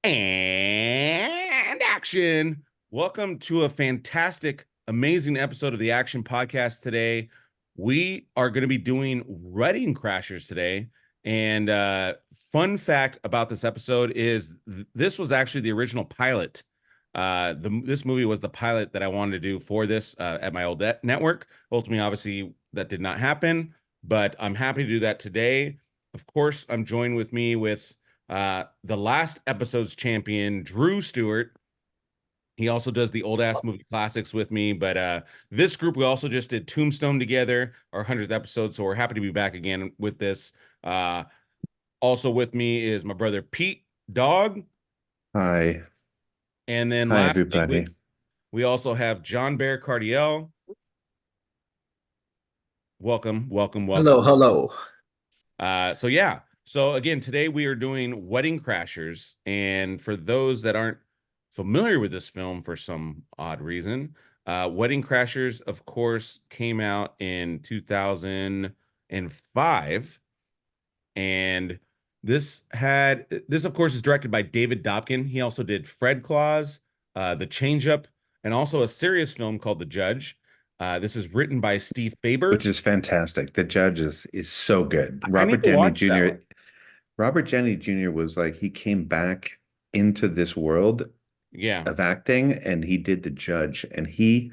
And action. Welcome to a fantastic, amazing episode of the Action Podcast today. We are going to be doing Wedding Crashers today. And fun fact about this episode is this was actually the original pilot. This movie was the pilot that I wanted to do for this at my old network. Ultimately, obviously, that did not happen, but I'm happy to do that today. Of course, I'm joined with me with the last episode's champion, Drew Stewart. He also does the old ass movie classics with me. But this group, we also just did Tombstone together, our 100th episode. So we're happy to be back again with this. Uh, Also with me is my brother Pete Dog. Hi. And then Hi, lastly, everybody. we also have John Bear Cardiel. Welcome, welcome, Hello, welcome. hello. So yeah. So again, today we are doing Wedding Crashers. And for those that aren't familiar with this film for some odd reason, Wedding Crashers, of course, came out in 2005. And this, of course, is directed by David Dobkin. He also did Fred Claus, The Change Up, and also a serious film called The Judge. This is written by Steve Faber. Which is fantastic. The Judge is so good. I need to watch that one. Robert Downey Jr. was like he came back into this world Yeah. of acting and he did The Judge and he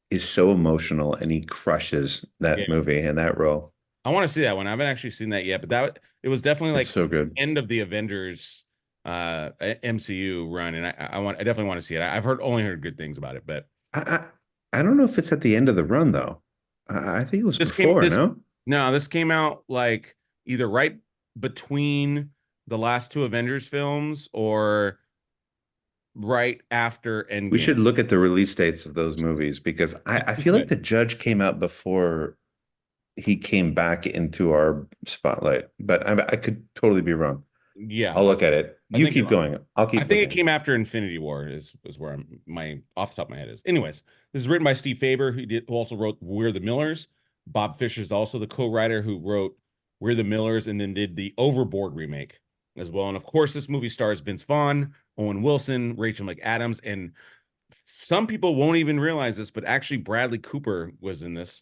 is so emotional and he crushes Yeah. that movie and that role. I want to see that one. I haven't actually seen that yet, but it was definitely like It's so good. end of the Avengers MCU run, and I definitely want to see it. I've only heard good things about it, but I don't know if it's at the end of the run though. I think it was this came before, this no? no, this came out like either right between the last two Avengers films or right after Endgame. We should look at the release dates of those movies because I feel like The Judge came out before he came back into our spotlight, but I could totally be wrong. Yeah, I'll look at it. You keep it, going. I'll keep I think looking. it came after Infinity War is where my off the top of my head is. Anyways, this is written by Steve Faber, who also wrote We're the Millers. Bob Fisher is also the co-writer who wrote We're the Millers and then did the Overboard remake as well. And of course, this movie stars Vince Vaughn, Owen Wilson, Rachel McAdams, and some people won't even realize this, but actually Bradley Cooper was in this.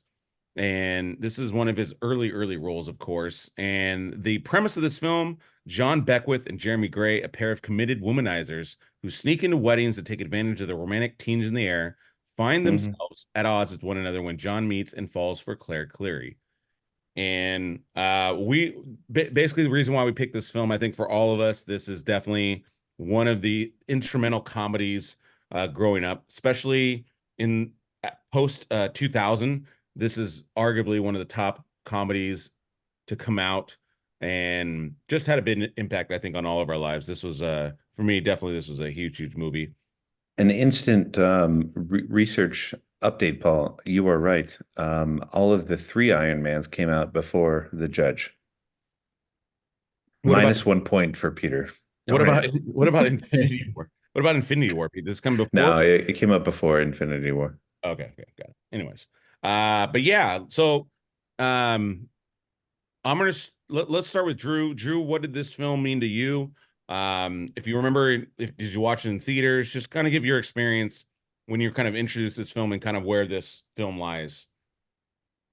And this is one of his early roles, of course. And the premise of this film, John Beckwith and Jeremy Grey, a pair of committed womanizers who sneak into weddings to take advantage of the romantic tinge in the air, find themselves at odds with one another when John meets and falls for Claire Cleary. And we basically the reason why we picked this film, I think for all of us, this is definitely one of the instrumental comedies growing up, especially in post 2000. This is arguably one of the top comedies to come out and just had a big impact, I think, on all of our lives. This was, for me, definitely, this was a huge movie. An instant research update, Paul. You are right. All of the three Iron Mans came out before The Judge. Minus 1 point for Peter. What about Infinity War? What about Infinity War, Pete? This come before? No, it came out before Infinity War. Okay, got it. Anyways, but yeah, so I'm gonna let's start with Drew. Drew, what did this film mean to you? If you remember, did you watch it in theaters? Just kind of give your experience when you're kind of introduced to this film and kind of where this film lies.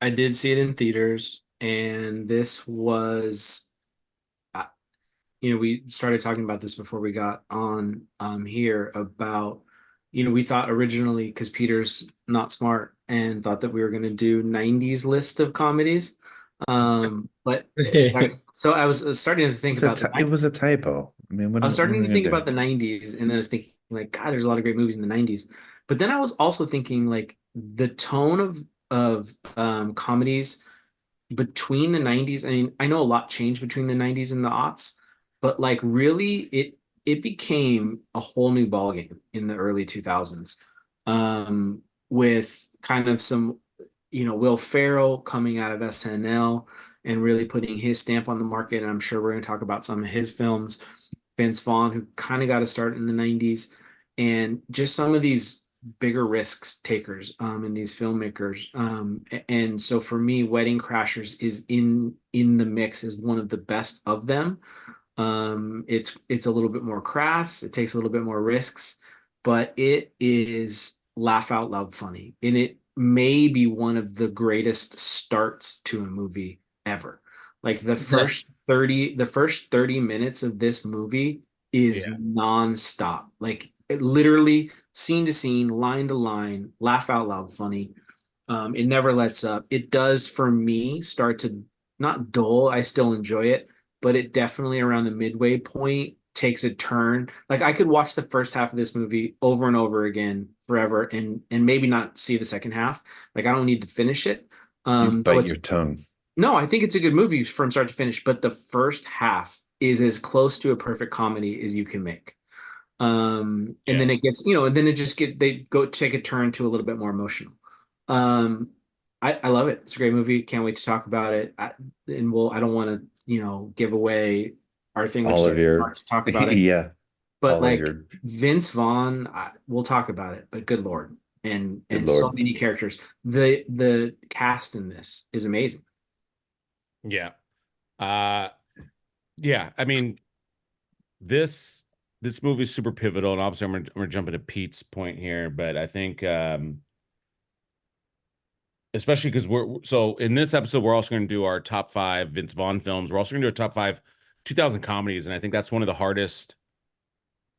I did see it in theaters, and this was, we started talking about this before we got on here about, we thought originally, because Peter's not smart and thought that we were going to do 90s list of comedies. But so I was starting to think about it was a typo. I mean, I was starting to think about the 90s, and then I was thinking, like, God, there's a lot of great movies in the 90s. But then I was also thinking, like, the tone of comedies between the 90s. I mean, I know a lot changed between the 90s and the aughts, but like really it became a whole new ballgame in the early 2000s. With kind of some, Will Ferrell coming out of SNL and really putting his stamp on the market. And I'm sure we're going to talk about some of his films. Vince Vaughn, who kind of got a start in the 90s, and just some of these bigger risks takers and these filmmakers. And so for me, Wedding Crashers is in the mix as one of the best of them. It's a little bit more crass. It takes a little bit more risks, but it is laugh out loud funny, and it may be one of the greatest starts to a movie ever. Like the first 30 minutes of this movie is Yeah. nonstop. Like it literally scene to scene, line to line, laugh out loud funny. It never lets up. It does for me start to not dull. I still enjoy it, but it definitely around the midway point takes a turn. Like I could watch the first half of this movie over and over again forever and maybe not see the second half. Like I don't need to finish it. You'd Though bite it's your tongue. no, I think it's a good movie from start to finish, but the first half is as close to a perfect comedy as you can make. And Yeah. then it gets, and then they go take a turn to a little bit more emotional. Um, I love it. It's a great movie. Can't wait to talk about it. I don't want to, give away our thing, which All is of your, not to talk about it. yeah, But all of like your, Vince Vaughn, we'll talk about it. But good Lord, good and so Lord. many characters. The cast in this is amazing. Yeah. Uh, yeah. I mean, this this movie is super pivotal, and obviously I'm gonna jump into Pete's point here, but I think especially because we're so in this episode we're also going to do our top five Vince Vaughn films. We're also going to do a top five 2000 comedies, and I think that's one of the hardest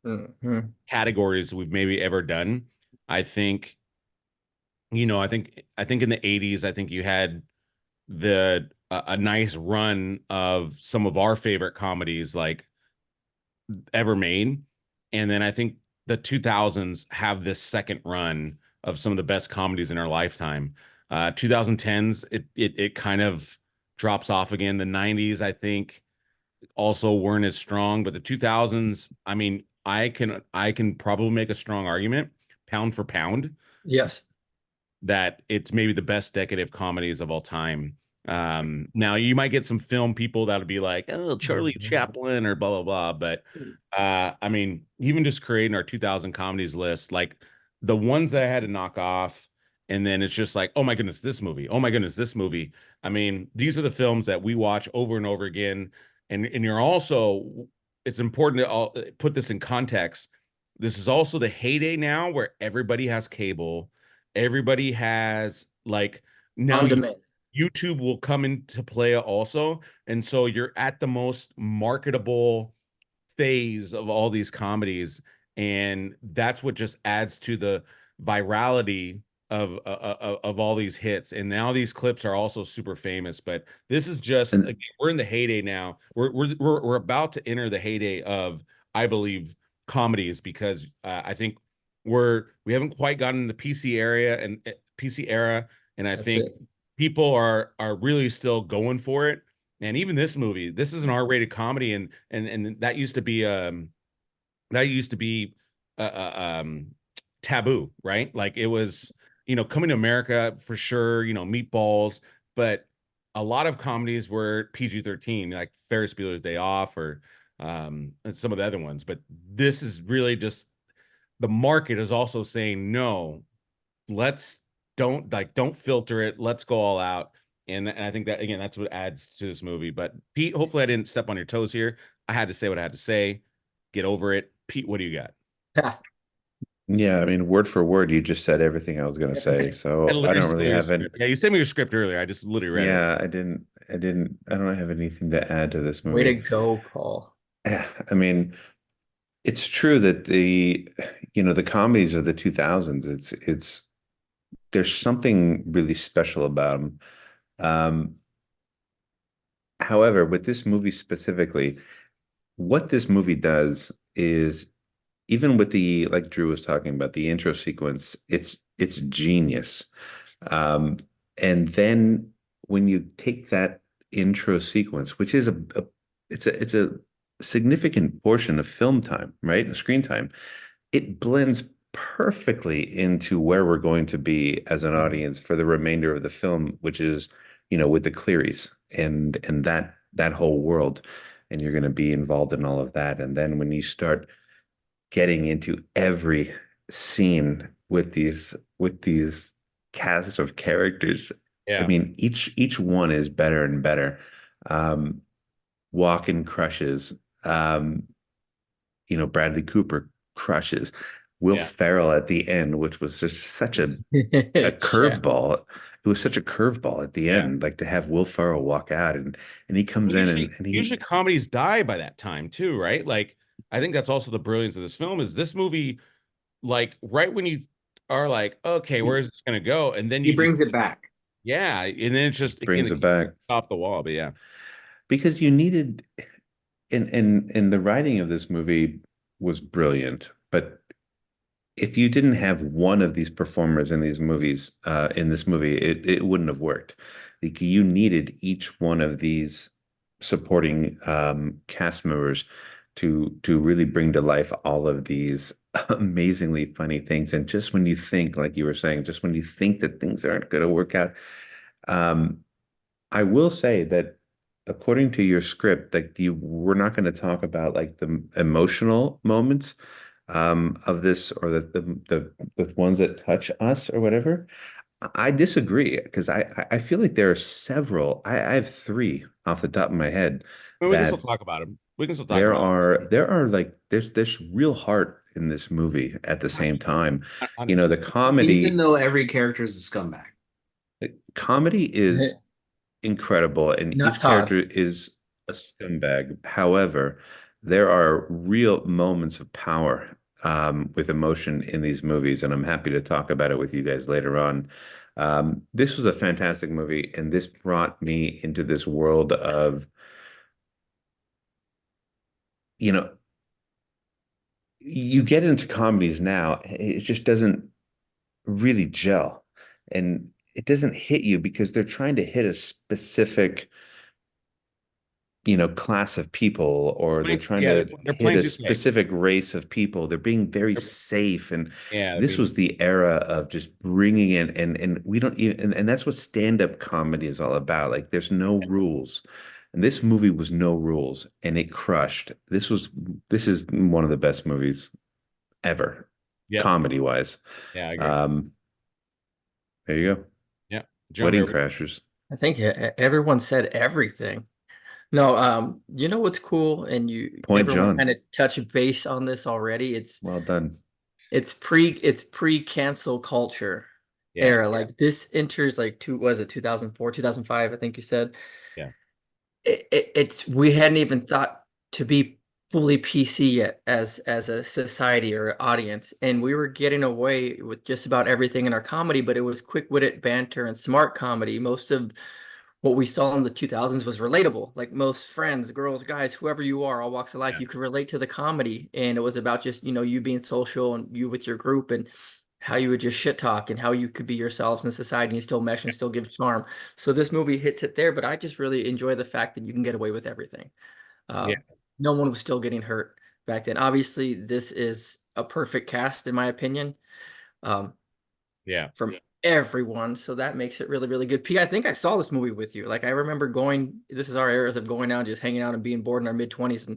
Mhm. categories we've maybe ever done. I think, I think in the 80s, I think you had the a nice run of some of our favorite comedies like ever made. And then I think the 2000s have this second run of some of the best comedies in our lifetime. 2010s, it kind of drops off again. The 90s, I think, also weren't as strong, but the 2000s, I mean, I can probably make a strong argument, pound for pound, Yes. that it's maybe the best decade of comedies of all time. Now you might get some film people that'll be like, oh, Charlie Chaplin or blah blah blah, but I mean, even just creating our 2000 comedies list, like the ones that I had to knock off, and then it's just like, oh my goodness, this movie, oh my goodness, this movie. I mean, these are the films that we watch over and over again, and you're also, it's important to put this in context. This is also the heyday now where everybody has cable, everybody has like now On demand. YouTube will come into play also. And so you're at the most marketable phase of all these comedies. And that's what just adds to the virality of all these hits. And now these clips are also super famous. But this is just, And again, we're in the heyday now. We're about to enter the heyday of, I believe, comedies, because I think we haven't quite gotten the PC area and PC era. And I That's think it. people are really still going for it. And even this movie, this is an R-rated comedy, and that used to be taboo, right? Like it was, coming to America for sure, Meatballs, but a lot of comedies were PG-13, like Ferris Bueller's Day Off or and some of the other ones. But this is really just, the market is also saying no, let's don't filter it, let's go all out. And I think that, again, that's what adds to this movie. But Pete, hopefully I didn't step on your toes here. I had to say what I had to say. Get over it. Pete, what do you got? Ha, yeah, I mean, word for word, you just said everything I was going to say. everything. I So I literally don't stole really your have any. script. Yeah, you sent me your script earlier. I just literally read it. Yeah, I don't have anything to add to this Way to movie. go, Paul. Yeah, I mean, it's true that the comedies of the 2000s, there's something really special about them. Um, However, with this movie specifically, what this movie does is, even with the, like Drew was talking about, the intro sequence, it's genius. Um, and then when you take that intro sequence, which is it's a significant portion of film time, right? Screen time, it blends perfectly into where we're going to be as an audience for the remainder of the film, which is, with the Clearys and that whole world. And you're going to be involved in all of that. And then when you start getting into every scene with these cast of characters, I Yeah. mean, each one is better and better. Um, Walken crushes. Um, Bradley Cooper crushes. Will Yeah. Ferrell at the end, which was just such a Yeah. curveball. It was such a curveball at the Yeah. end, like to have Will Ferrell walk out and he comes in and Usually comedies die by that time too, right? Like I think that's also the brilliance of this film is this movie, like right when you are like, okay, where is this gonna go? And then He you just brings it back. yeah, and then it's just again brings it back off the wall. But yeah. because you needed and the writing of this movie was brilliant, but if you didn't have one of these performers in these movies, in this movie, it wouldn't have worked. Like you needed each one of these supporting cast members to really bring to life all of these amazingly funny things. And just when you think, like you were saying, just when you think that things aren't going to work out, um, I will say that according to your script, like we're not going to talk about like the emotional moments of this or the ones that touch us or whatever. I disagree because I feel like there are several. I have three off the top of my head But we can still that talk about them. We can still talk about there are like there's real heart in this movie at the same time. The Even comedy though every character is a scumbag. comedy is incredible, and Not each Todd. character is a scumbag. However, there are real moments of power with emotion in these movies, and I'm happy to talk about it with you guys later on. This was a fantastic movie, and this brought me into this world of, you know, you get into comedies now, it just doesn't really gel, and it doesn't hit you because they're trying to hit a specific class of people, or they're trying yeah, to they're hit playing a too safe. specific race of people. They're being very safe. And Yeah, this was the era of just bringing in, and we don't even, and that's what stand-up comedy is all about. Like there's no rules. And this movie was no rules and it crushed. This is one of the best movies ever, yeah, comedy wise. yeah, I agree. Um, there you go. Yeah, Wedding John, Crashers. I think everyone said everything. No, you know what's cool, and Point everyone John. kind of touched base on this already. Well done. It's pre-cancel culture yeah, era. Like this enters like was it 2004, 2005, I think you said. yeah, It's we hadn't even thought to be fully PC yet as a society or audience, and we were getting away with just about everything in our comedy, but it was quick-witted banter and smart comedy. Most of what we saw in the 2000s was relatable. Like most friends, girls, guys, whoever you are, all walks of life, yeah, you could relate to the comedy, and it was about just you being social and you with your group and how you would just shit talk and how you could be yourselves in society and still mesh and still give charm. So this movie hits it there, but I just really enjoy the fact that you can get away with everything. yeah, Uh, no one was still getting hurt back then. Obviously, this is a perfect cast in my opinion, yeah. from everyone. So that makes it really, really good. Pete, I think I saw this movie with you. Like I remember going. This is our eras of going out, just hanging out and being bored in our mid-20s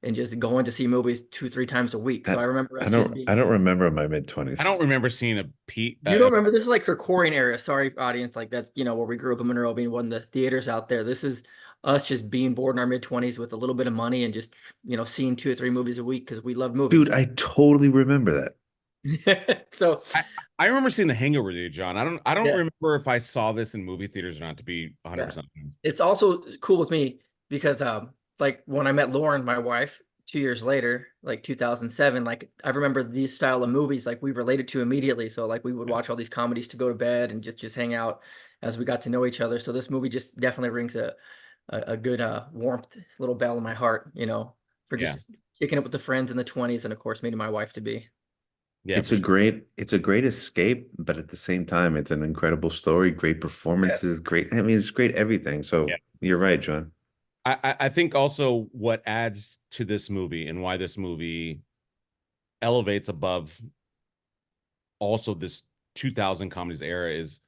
and just going to see movies 2-3 times a week. So I remember us just being. I don't remember my I mid-20s. don't remember seeing a Pete. You don't remember this is like Krikorian era. Sorry, audience. Like that's where we grew up in Monroe, being one of the theaters out there. This is us just being bored in our mid-20s with a little bit of money and just seeing 2 or 3 movies a week because we love movies. Dude, I totally remember that. So I remember seeing The Hangover with you, John. I don't yeah, remember if I saw this in movie theaters or not. To be 100%. it's also cool with me because like when I met Lauren, my wife, 2 years later, like 2007, like I remember these style of movies like we related to immediately. So like we would watch all these comedies to go to bed and just hang out as we got to know each other. So this movie just definitely rings a good warmth little bell in my heart, for Yeah, just kicking it with the friends in the 20s and of course meeting my wife to be. yeah. It's For a sure. great escape, but at the same time, it's an incredible story, great Yes. performances, great. I mean, it's great everything. So Yeah. you're right, John. I think also what adds to this movie and why this movie elevates above also this 2000 comedies era is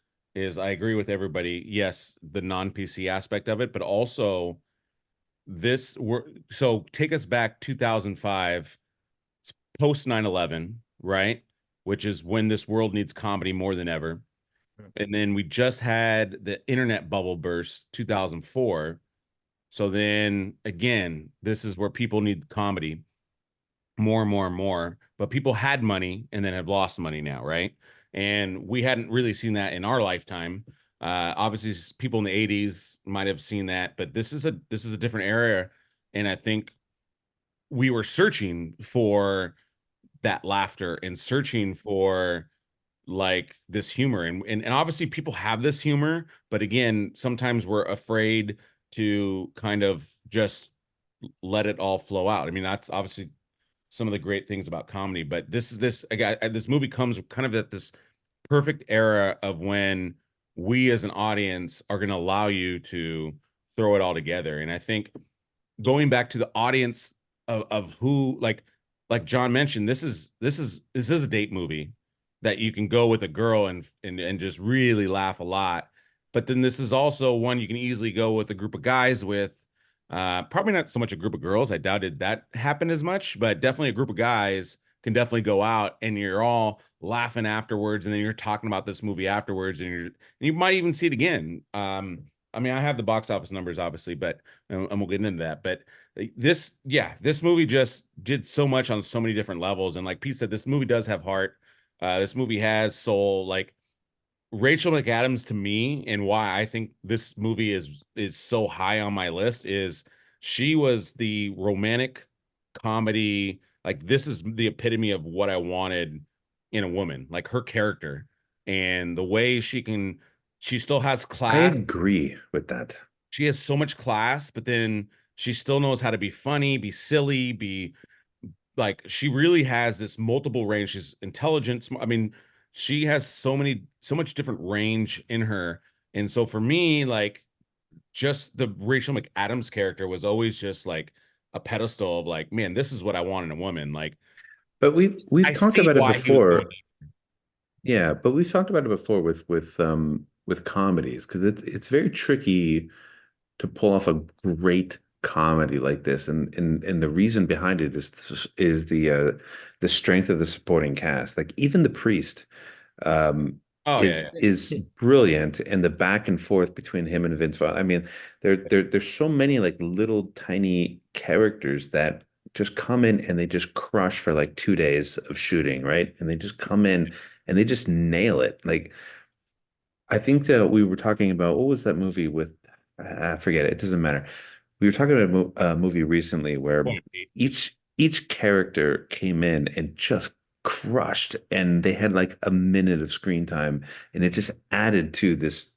I agree with everybody. Yes, the non-PC aspect of it, but also this so take us back 2005, post 9/11, right? Which is when this world needs comedy more than ever. And then we just had the internet bubble burst 2004. So then again, this is where people need comedy more and more and more. But people had money and then have lost money now, right? And we hadn't really seen that in our lifetime. Obviously, people in the '80s might have seen that, but this is a different era, and I think we were searching for that laughter and searching for like this humor, and obviously people have this humor, but again, sometimes we're afraid to kind of just let it all flow out. I mean, that's obviously some of the great things about comedy, but this movie comes kind of at this perfect era of when we as an audience are going to allow you to throw it all together. And I think going back to the audience of who, like John mentioned, this is a date movie that you can go with a girl and just really laugh a lot. But then this is also one you can easily go with a group of guys with. Probably not so much a group of girls. I doubted that happened as much, but definitely a group of guys can definitely go out and you're all laughing afterwards, and then you're talking about this movie afterwards, and you might even see it again. I mean, I have the box office numbers, obviously, but and we'll get into that. But this movie just did so much on so many different levels. And like Pete said, this movie does have heart. This movie has soul. Like Rachel McAdams, to me, and why I think this movie is so high on my list, is she was the romantic comedy. Like this is the epitome of what I wanted in a woman. Like her character and the way she still has I class. agree with that. She has so much class, but then she still knows how to be funny, be silly, be like, she really has this multiple range. She's intelligent. I mean, she has so much different range in her. And so for me, like, just the Rachel McAdams character was always just like a pedestal of like, man, this is what I want in a woman. Like, But we've I talked see about it why he was going. before. Yeah, but we've talked about it before with comedies, because it's very tricky to pull off a great comedy like this, and the reason behind it is the strength of the supporting cast. Like even the priest um Oh yeah, is brilliant, and the back and forth between him and Vince Vaughn. I mean, there's so many like little tiny characters that just come in and they just crush for like 2 days of shooting, right? And they just come in and they just nail it. Like I think that we were talking about, what was that movie with, I forget it. It doesn't matter. We were talking about a movie recently where yeah. each character came in and just crushed, and they had like a minute of screen time, and it just added to this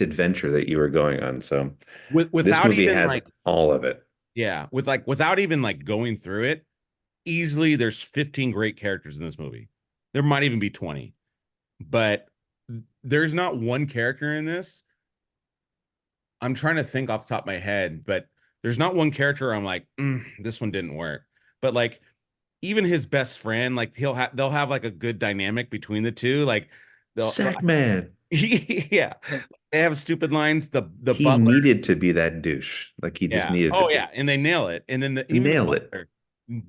adventure that you were going on. So this Without movie even has like, all of it. yeah, without even like going through it, easily there's 15 great characters in this movie. There might even be 20, but there's not one character in this. I'm trying to think off the top of my head, but there's not one character I'm like, this one didn't work. But like even his best friend, like they'll have like a good dynamic between the two. Like they'll Sack man. yeah, they have stupid lines. The He butler, needed to be that douche. Like he just yeah, needed to oh yeah, be. and they nail it. And then even the Nail it. butler,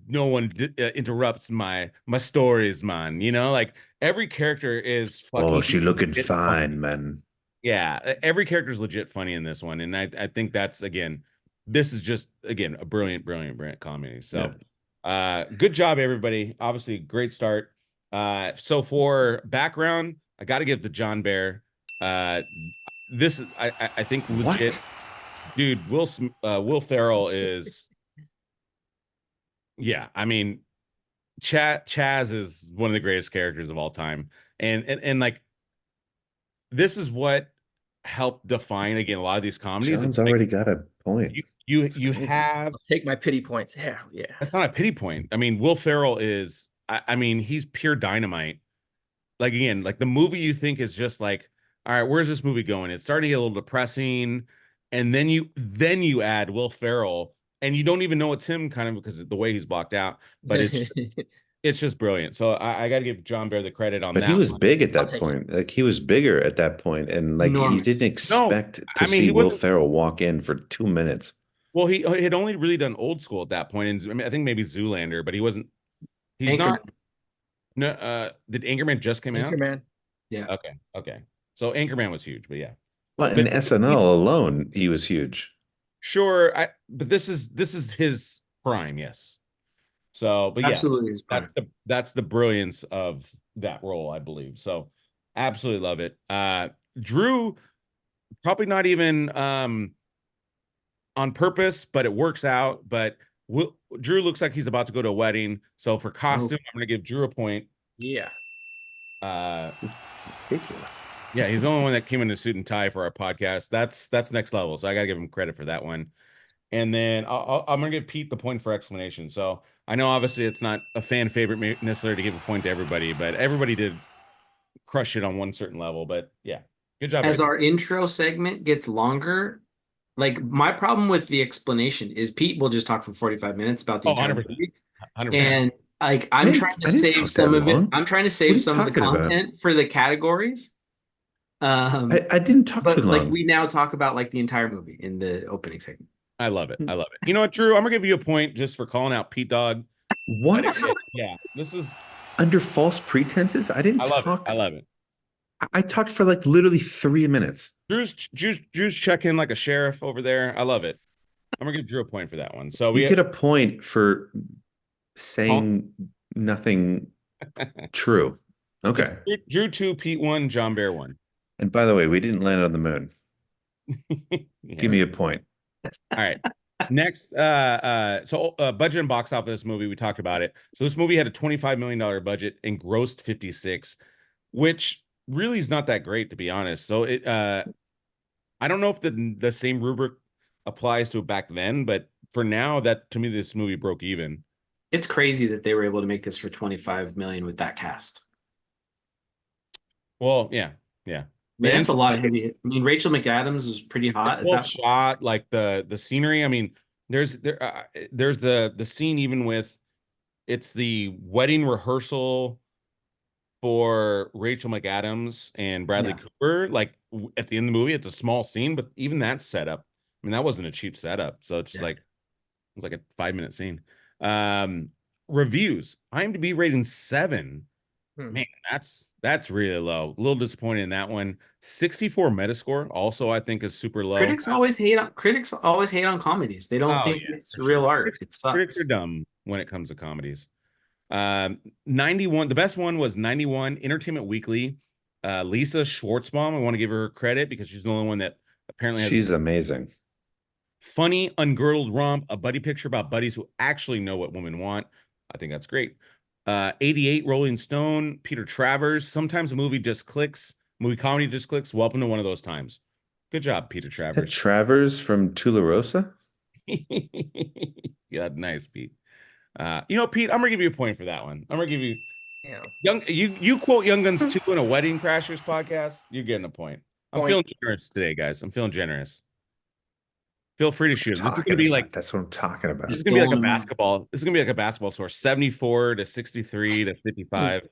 no one interrupts my stories, man. You know, like every character is Oh, fucking she looking legit funny. fine, man. Yeah, every character is legit funny in this one, and I think that's, again, this is just, again, a brilliant comedy. Yeah. So, good job, everybody. Obviously, great start. So for background, I got to give to John Bear. Uh, this is, I think, legit, What? dude. Will Ferrell is, yeah. I mean, Chaz is one of the greatest characters of all time, and like, this is what helped define, again, a lot of these comedies. It's John's like already got a point. you Crazy. have, I'll take my pity points. Yeah, yeah. that's not a pity point. I mean, Will Ferrell is, I mean, he's pure dynamite. Like again, like the movie you think is just like, all right, where's this movie going? It's starting to get a little depressing, and then you add Will Ferrell, and you don't even know it's him, kind of because of the way he's blocked out. But it's just brilliant. So I got to give John Bear the credit on But he that was one. big at I'll that take it. point. Like he was bigger at that point, and like you didn't Enormous. No, expect to I mean, see he Will wasn't. Ferrell walk in for 2 minutes. Well, he had only really done old school at that point, and I mean, I think maybe Zoolander, but he wasn't. He's not. Anchorman. No, did Anchorman just came out? Anchorman. Yeah. Okay. So Anchorman was huge, but yeah. Well, in But SNL alone, he was huge. Sure, but this is his prime, yes. So, but yeah, Absolutely is prime. that's the brilliance of that role, I believe. So, absolutely love it. Drew, probably not even on purpose, but it works out. But Drew looks like he's about to go to a wedding. So for costume, I'm going to give Drew a point. Yeah. Ridiculous. Yeah, he's the only one that came in a suit and tie for our podcast. That's next level. So I got to give him credit for that one. And then I'm going to give Pete the point for explanation. So I know obviously it's not a fan favorite necessarily to give a point to everybody, but everybody did crush it on one certain level. But yeah, good job. As our intro segment gets longer, like my problem with the explanation is Pete will just talk for 45 minutes about the entire 100%. movie. 100%. And like I I'm didn't- trying I to didn't save talk some that of it. long. I'm trying to What are save you some of the talking about? content for the categories. I didn't talk But too long. like we now talk about like the entire movie in the opening segment. I love it. I love it. You know what, Drew? I'm gonna give you a point just for calling out Pete Dog. What? Yeah, this is. Under false pretenses? I didn't I love talk. it. I love it. I talked for like literally 3 minutes. Drew's checking like a sheriff over there. I love it. I'm gonna give Drew a point for that one. So You get a point for saying nothing true. Okay. Drew 2, Pete 1, John Bear 1. And by the way, we didn't land on the moon. Yeah. Give me a point. All right. Next, so budget and box office this movie, we talked about it. So this movie had a $25 million budget and grossed 56, which really is not that great, to be honest. So I don't know if the same rubric applies to it back then, but for now, that to me, this movie broke even. It's crazy that they were able to make this for 25 million with that cast. Well, yeah. I mean, that's a lot of heavy. I mean, Rachel McAdams was pretty hot. It's well shot, like the scenery. I mean, there's the scene even with it's the wedding rehearsal for Rachel McAdams and Bradley Cooper. Like at the end of the movie, it's a small scene, but even that setup, I mean, that wasn't a cheap setup. So it's like it's like a 5-minute scene. Reviews, IMDb rating 7. Man, that's really low. A little disappointed in that one. 64 Metascore also I think is super low. Critics always hate on comedies. They don't think it's real art. It sucks. Critics are dumb when it comes to comedies. 91. The best one was 91. Entertainment Weekly. Lisa Schwartzbaum. I want to give her credit because she's the only one that apparently has She's amazing. Funny ungirdled romp, a buddy picture about buddies who actually know what women want. I think that's great. 88 Rolling Stone, Peter Travers. Sometimes a movie just clicks. Movie comedy just clicks. Welcome to one of those times. Good job, Peter Travers. Travers from Tularosa? Yeah, nice, Pete. You know, Pete, I'm gonna give you a point for that one. I'm gonna give you you quote Young Guns 2 in a Wedding Crashers podcast. You're getting a point. I'm feeling generous today, guys. I'm feeling generous. Feel free to shoot. This is gonna be like that's what I'm talking about. This is gonna be like a basketball. This is gonna be like a basketball score: 74 to 63 to 55.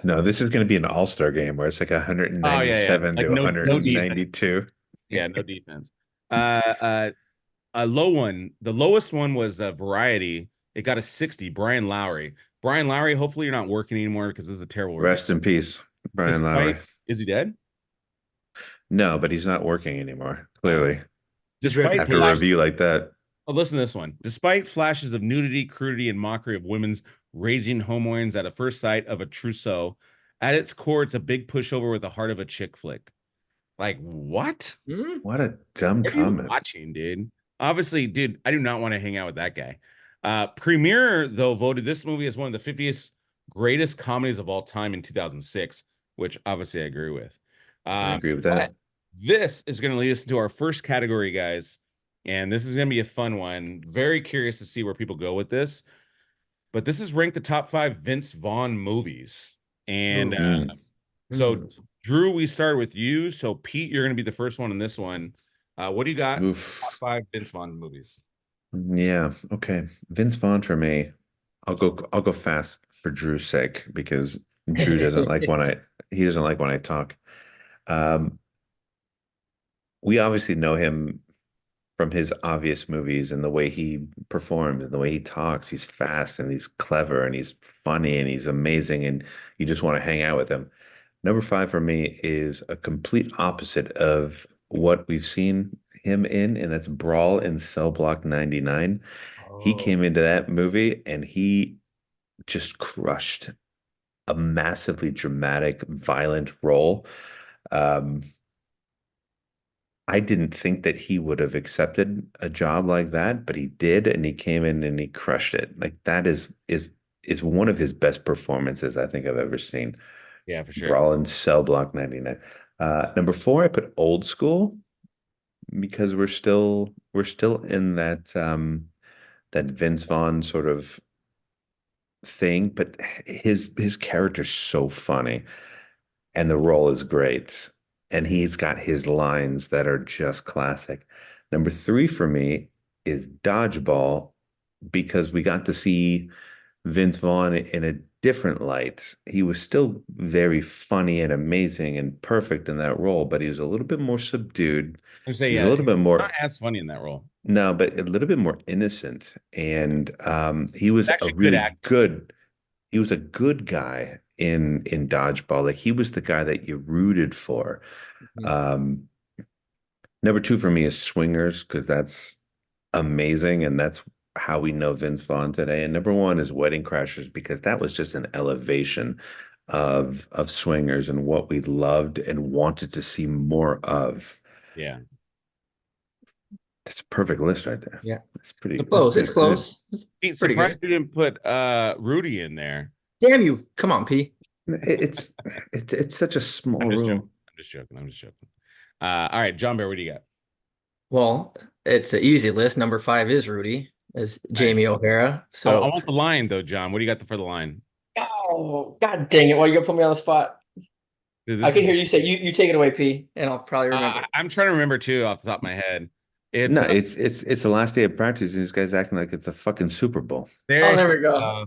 No, this is going to be an all-star game where it's like 197 Like to no 192. Yeah, no defense. A low one. The lowest one was Variety. It got a 60. Brian Lowry. Brian Lowry. Hopefully, you're not working anymore because this is a terrible. Rest in peace, Brian Lowry. Is he dead? No, but he's not working anymore. Clearly, despite after a review like that. Oh, listen to this one. Despite flashes of nudity, crudity, and mockery of women's raging homoerotics at a first sight of a trousseau, at its core, it's a big pushover with the heart of a chick flick. Like, what? What a dumb comment. Watching, dude. Obviously, dude, I do not want to hang out with that guy. Premiere, though, voted this movie as one of the 50th greatest comedies of all time in 2006, which obviously I agree with. I agree with that. This is going to lead us into our first category, guys. And this is going to be a fun one. Very curious to see where people go with this. But this is ranked the top 5 Vince Vaughn movies. And so, Drew, we started with you. So, Pete, you're going to be the first one in this one. What do you got? Top 5 Vince Vaughn movies. Yeah. Okay. Vince Vaughn for me. I'll go fast for Drew's sake because Drew doesn't like when I talk. We obviously know him from his obvious movies and the way he performs and the way he talks. He's fast and he's clever and he's funny and he's amazing and you just want to hang out with him. Number 5 for me is a complete opposite of what we've seen him in, and that's Brawl in Cell Block 99. He Oh. came into that movie and he just crushed a massively dramatic, violent role. Um, I didn't think that he would have accepted a job like that, but he did, and he came in and he crushed it. Like that is one of his best performances I think I've ever seen. Yeah, for sure. Brawl in Cell Block 99. Number 4, I put Old School because we're still in that Vince Vaughn sort of thing, but his character's so funny and the role is great. And he's got his lines that are just classic. Number 3 for me is Dodgeball because we got to see Vince Vaughn in a different light. He was still very funny and amazing and perfect in that role, but he was a little bit more subdued. I say, He's yeah, a little bit more not as funny in that role. no, but a little bit more innocent. And he was a Actually, good really actor. good. He was a good guy in Dodgeball. Like he was the guy that you rooted for. Um, number 2 for me is Swingers because that's amazing, and that's how we know Vince Vaughn today. And number 1 is Wedding Crashers because that was just an elevation of Swingers and what we loved and wanted to see more of. Yeah. That's a perfect list right there. Yeah. It's pretty It's close. It's good. close. It's Pete, pretty surprised good. you didn't put Rudy in there. Damn you. Come on, P. It's such a small I'm just role. joking. I'm just joking. All right, John Bear, what do you got? Well, it's an easy list. Number 5 is Rudy, as Jamie O'Hara. I So, want the line though, John. What do you got for the line? oh, God dang it. Why you gonna put me on the spot? Dude, I can hear you say, you take it away, P, and I'll probably remember. I'm trying to remember too off the top of my head. It's No, it's the last day of practice, and this guy's acting like it's a fucking Super Bowl. Oh, there we go.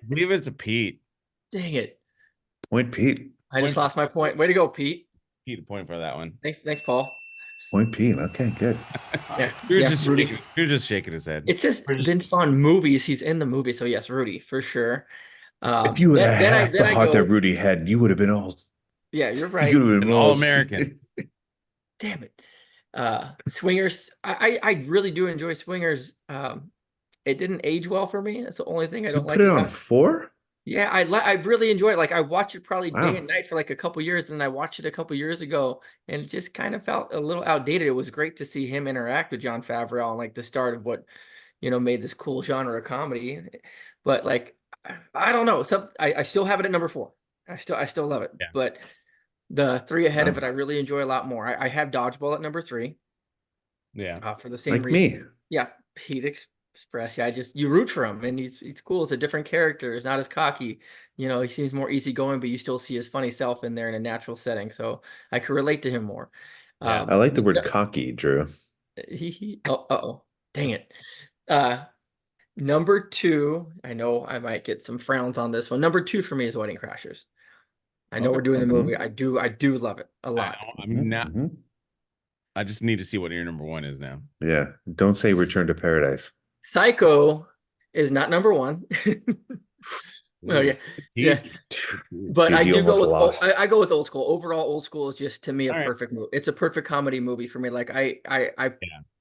Leave it to Pete. Dang it. Point Pete. I just lost my point. Way to go, Pete. Pete a point for that one. Thanks, Paul. Point Pete. Okay, good. Yeah, You're yeah, just Rudy. shaking, you're just shaking his head. It says Vince Vaughn movies. He's in the movie. So, yes, Rudy, for sure. If you would have had the heart that Rudy had, you would have been all. Yeah, you're right. You would have been An All-American. Damn it. Swingers. I really do enjoy Swingers. It didn't age well for me. That's the only thing I You don't like put it about on it. 4? Yeah, I really enjoyed it. Like I watched it probably Wow. day and night for like a couple years, and I watched it a couple years ago, and it just kind of felt a little outdated. It was great to see him interact with Jon Favreau and like the start of what made this cool genre of comedy. But like I don't know. I still have it at number 4. I still love it. Yeah. But the 3 ahead of Wow. it, I really enjoy a lot more. I have Dodgeball at number 3. Yeah. For the same Like reasons. me. Yeah, Pete Express. Yeah, you root for him, and he's cool. It's a different character. He's not as cocky. He seems more easygoing, but you still see his funny self in there in a natural setting. So I could relate to him more. Yeah. I like the word cocky, Drew. Oh, dang it. Number 2, I know I might get some frowns on this one. Number 2 for me is Wedding Crashers. I know Okay. we're doing the movie. I do love it a lot. I'm not. Mhm. I just need to see what your number 1 is now. Yeah. Don't say Return to Paradise. Psycho is not number 1. Oh yeah, yeah. But Dude, I you do go almost with lost. I go with Old School. Overall, Old School is just to me a All right. perfect movie. It's a perfect comedy movie for me. Like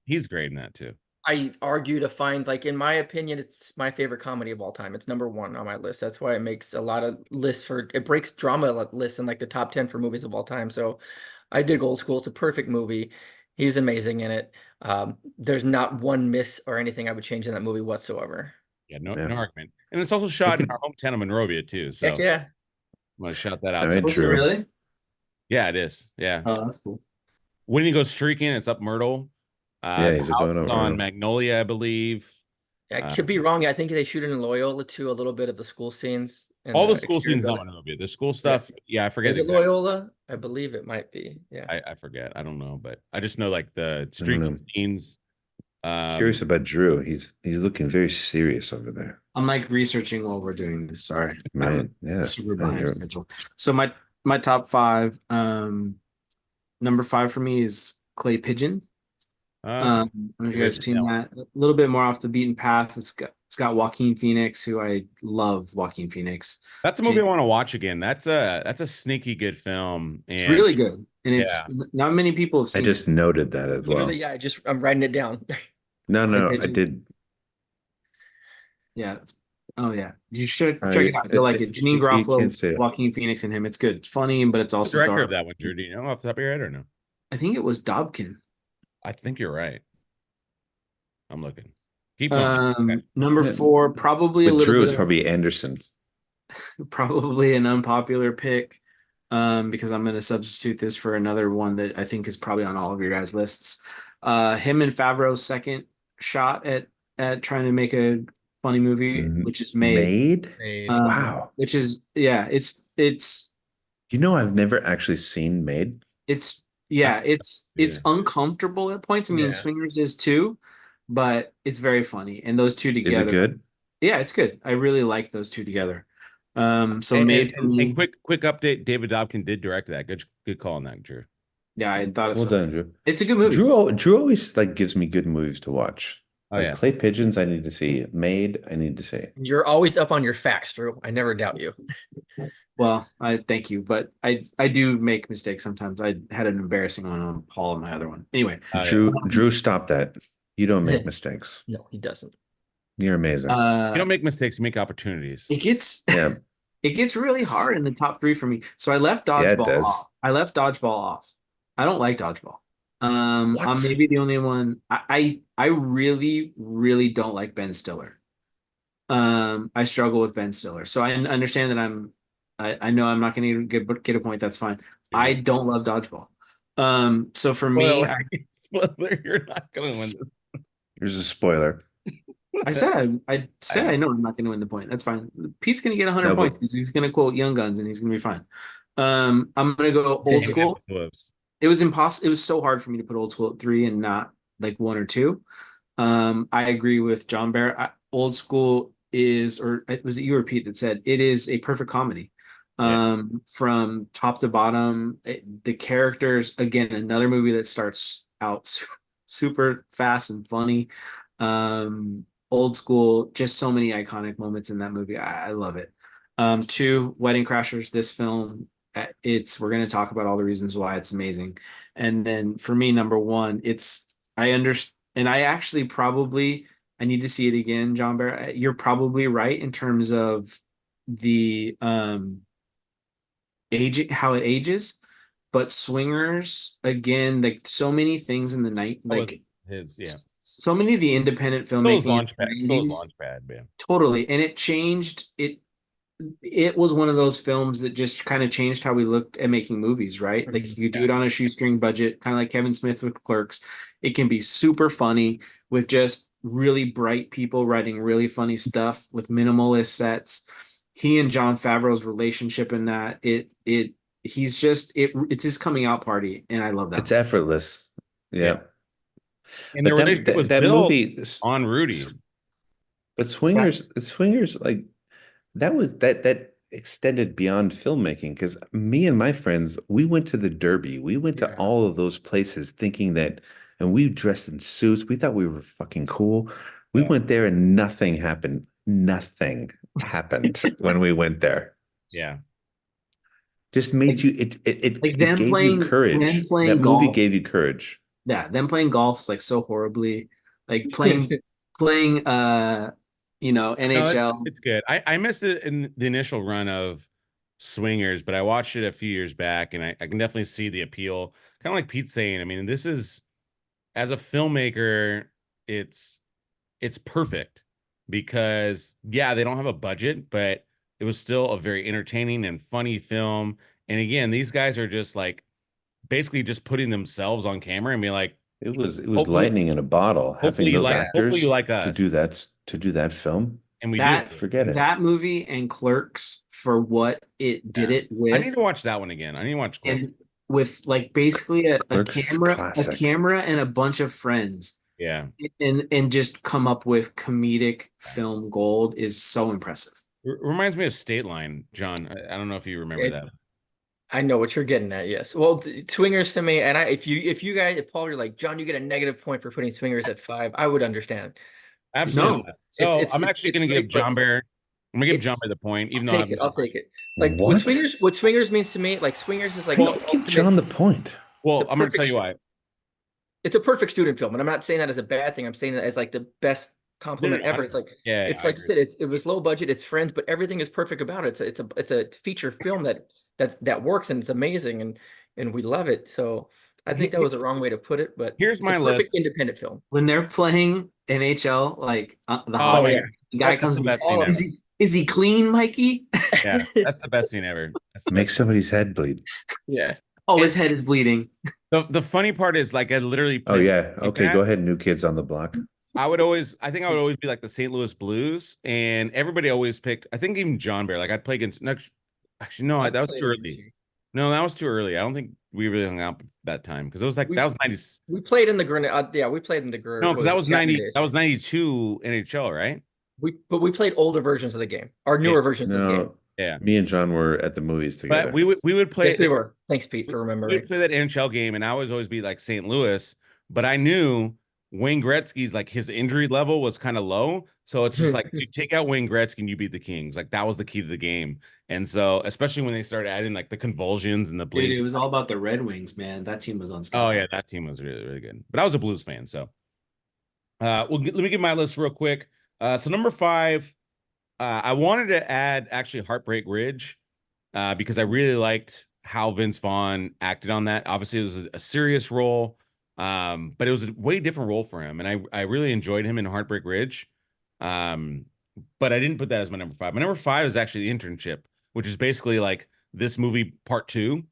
He's great in that too. I argue to find, like, in my opinion, it's my favorite comedy of all time. It's number 1 on my list. That's why it makes a lot of lists it breaks drama lists in like the top 10 for movies of all time. So I dig Old School. It's a perfect movie. He's amazing in it. There's not one miss or anything I would change in that movie whatsoever. Yeah, no Yeah. argument. And it's also shot in our hometown of Monrovia too. So Heck yeah. I'm gonna shout that out. All right, Was it Drew. really? Yeah, it is. Yeah. Oh, that's cool. When you go streaking, it's up Myrtle. Yeah, The he's house going is up on Myrtle. Magnolia, I believe. I could be wrong. I think they shoot it in Loyola too, a little bit of the school scenes. And All the school exterior scenes building. on Monrovia. The school stuff, yeah, I forget Is it exactly. Loyola? I believe it might be. Yeah. I forget. I don't know, but I just know like the I don't know. streaking scenes. Curious about Drew. He's looking very serious over there. I'm like researching while we're doing this. Sorry. I have Man, yeah. a super No, behind you're- schedule. So my top 5, number 5 for me is Clay Pigeon. I don't know if you guys have seen that. A little bit more off the beaten path. It's got Joaquin Phoenix, who I love. Joaquin Phoenix. That's a movie I want to watch again. That's a sneaky good film. And It's really good. and it's not many people have I seen just noted that as well. Literally, yeah, I'm writing it down. No, Clay I pigeons. did. Yeah. Oh yeah, you should Uh, check it out. You'll like it. Janine you can't Garofalo, say it. Joaquin Phoenix, and him. It's good. It's funny, but it's The also director dark. of that one, Drew, do you know off the top of your head or no? I think it was Dobkin. I think you're right. I'm looking. Keep going. Okay. Number 4, probably a But little Drew bit is probably Anderson. probably an unpopular pick, because I'm going to substitute this for another one that I think is probably on all of your guys' lists. Him and Favreau's second shot at trying to make a funny movie, which is Made. Wow. Which is it's You know, I've never actually seen Made. it's Yeah. uncomfortable at points. I mean, Yeah. Swingers is too, but it's very funny, and those two together. Is it good? Yeah, it's good. I really like those two together. So And, Made for me. and quick update: David Dobkin did direct that. Good call on that, Drew. Yeah, I thought Well done, Drew. it's a good movie. Drew always like gives me good movies to watch. Oh Like yeah. Clay Pigeons, I need to see. Made, I need to see. You're always up on your facts, Drew. I never doubt you. Well, I thank you, but I do make mistakes sometimes. I had an embarrassing one on Paul and my other one. Anyway, Drew, stop that. You don't make mistakes. No, he doesn't. You're amazing. You don't make mistakes; you make opportunities. it gets Yeah. it gets really hard in the top 3 for me. So I left Yeah, it Dodgeball does. off. I left Dodgeball off. I don't like Dodgeball. I'm What? maybe the only one. I really, really don't like Ben Stiller. I struggle with Ben Stiller. So I understand that I know I'm not going to get a point. That's fine. I don't love Dodgeball. So for me, Spoiler, you're not gonna win this. Here's a spoiler. I said I know I'm not going to win the point. That's fine. Pete's going to get 100 No, but- points because he's going to quote Young Guns and he's going to be fine. I'm going to go old school. Whoops. It was impossible. It was so hard for me to put old school at 3 and not like 1 or 2. I agree with John Barrett. Old school is, or was it you or Pete that said it is a perfect comedy. From top to bottom, the characters, again, another movie that starts out super fast and funny. Old school, just so many iconic moments in that movie. I love it. 2, Wedding Crashers. This film, we're going to talk about all the reasons why it's amazing. And then for me, number 1, I understand, and I actually probably, I need to see it again, John Barrett. You're probably right in terms of the aging, how it ages, but Swingers, again, like so many things in the night, like so many of the independent filmmaking. Still Launchpad, man. Totally. And it changed it was one of those films that just kind of changed how we looked at making movies, right? Like you could do it on a shoestring budget, kind of like Kevin Smith with Clerks. It can be super funny with just really bright people writing really funny stuff with minimalist sets. He and Jon Favreau's relationship in that, it's his coming out party, and I love that. It's effortless. Yeah. And the relationship was that built movie on Rudy. But Swingers, like that extended beyond filmmaking, because me and my friends, we went to the Derby. We went to all of those places thinking that, and we dressed in suits. We thought we were fucking cool. We went there and nothing happened. Nothing happened when we went there. Yeah. Just made you, it gave you courage. That movie gave you courage. Yeah, them playing golf is like so horribly, like playing NHL. No, it's good. I missed it in the initial run of Swingers, but I watched it a few years back, and I can definitely see the appeal. Kind of like Pete's saying. I mean, this is, as a filmmaker, it's perfect because they don't have a budget, but it was still a very entertaining and funny film. And again, these guys are just like basically just putting themselves on camera and be like, it was lightning in a bottle having those actors like us to do that film. And we forget it. That movie and Clerks, for what it did it with. I need to watch that one again. I need to watch Clerks. And with like basically a Classic. camera and a bunch of friends. Yeah. And just come up with comedic film gold is so impressive. Reminds me of State Line, John. I don't know if you remember that. I know what you're getting at. Yes. Well, Swingers to me, and if you guys, if Paul, you're like, John, you get a negative point for putting Swingers at 5. I would understand. Absolutely. No. So I'm actually going to give John Barrett. I'm gonna give John It's- the point, even I'll though take it. I'll take it. Like What? what swingers means to me, like swingers is like Well, the Give ultimate. John the point. well, It's a I'm gonna tell perfect- you why. It's a perfect student film, and I'm not saying that as a bad thing. I'm saying that as like the best compliment No, ever. It's like Yeah, it's I like you agree. said, it was low budget, it's friends, but everything is perfect about it. It's a feature film that works and it's amazing and we love it. So I think that was a wrong way to put it, but Here's it's my a perfect list. independent film. When they're playing NHL, like the Oh, hockey, yeah. the guy That's comes the in. best all scene of ever. Is he clean, Mikey? Yeah, that's the best scene ever. That's the Make best. somebody's head bleed. Yeah. Oh, his head is bleeding. The funny part is, like, I literally Oh played yeah. like Okay, that. go ahead, New Kids on the Block. I think I would always be like the St. Louis Blues, and everybody always picked. I think even John Bear. Like, I'd play against. Actually, no, I've that was played too against early. you. No, that was too early. I don't think we really hung out that time because it was like We- that was 90. We played in the Grenade. Yeah, we played in the Grenade. No, because that was 90. days. That was 92 NHL, right? But we played older versions of the game, or newer versions of the game. No, Yeah. me and John were at the movies together. But we would play. Yes, we were. Thanks, Pete, for We remembering. would play that NHL game, and I would always be like St. Louis, but I knew Wayne Gretzky's like his injury level was kind of low, so it's just like you take out Wayne Gretzky and you beat the Kings. Like that was the key to the game, and so especially when they started adding like the convulsions and the Dude, bleeding. it was all about the Red Wings, man. That team was Oh unstoppable. yeah, that team was really really good. But I was a Blues fan, so let me give my list real quick. So number 5, I wanted to add actually Heartbreak Ridge, because I really liked how Vince Vaughn acted on that. Obviously, it was a serious role, but it was a way different role for him, and I really enjoyed him in Heartbreak Ridge. But I didn't put that as my number 5. My number 5 is actually The Internship, which is basically like this movie part 2.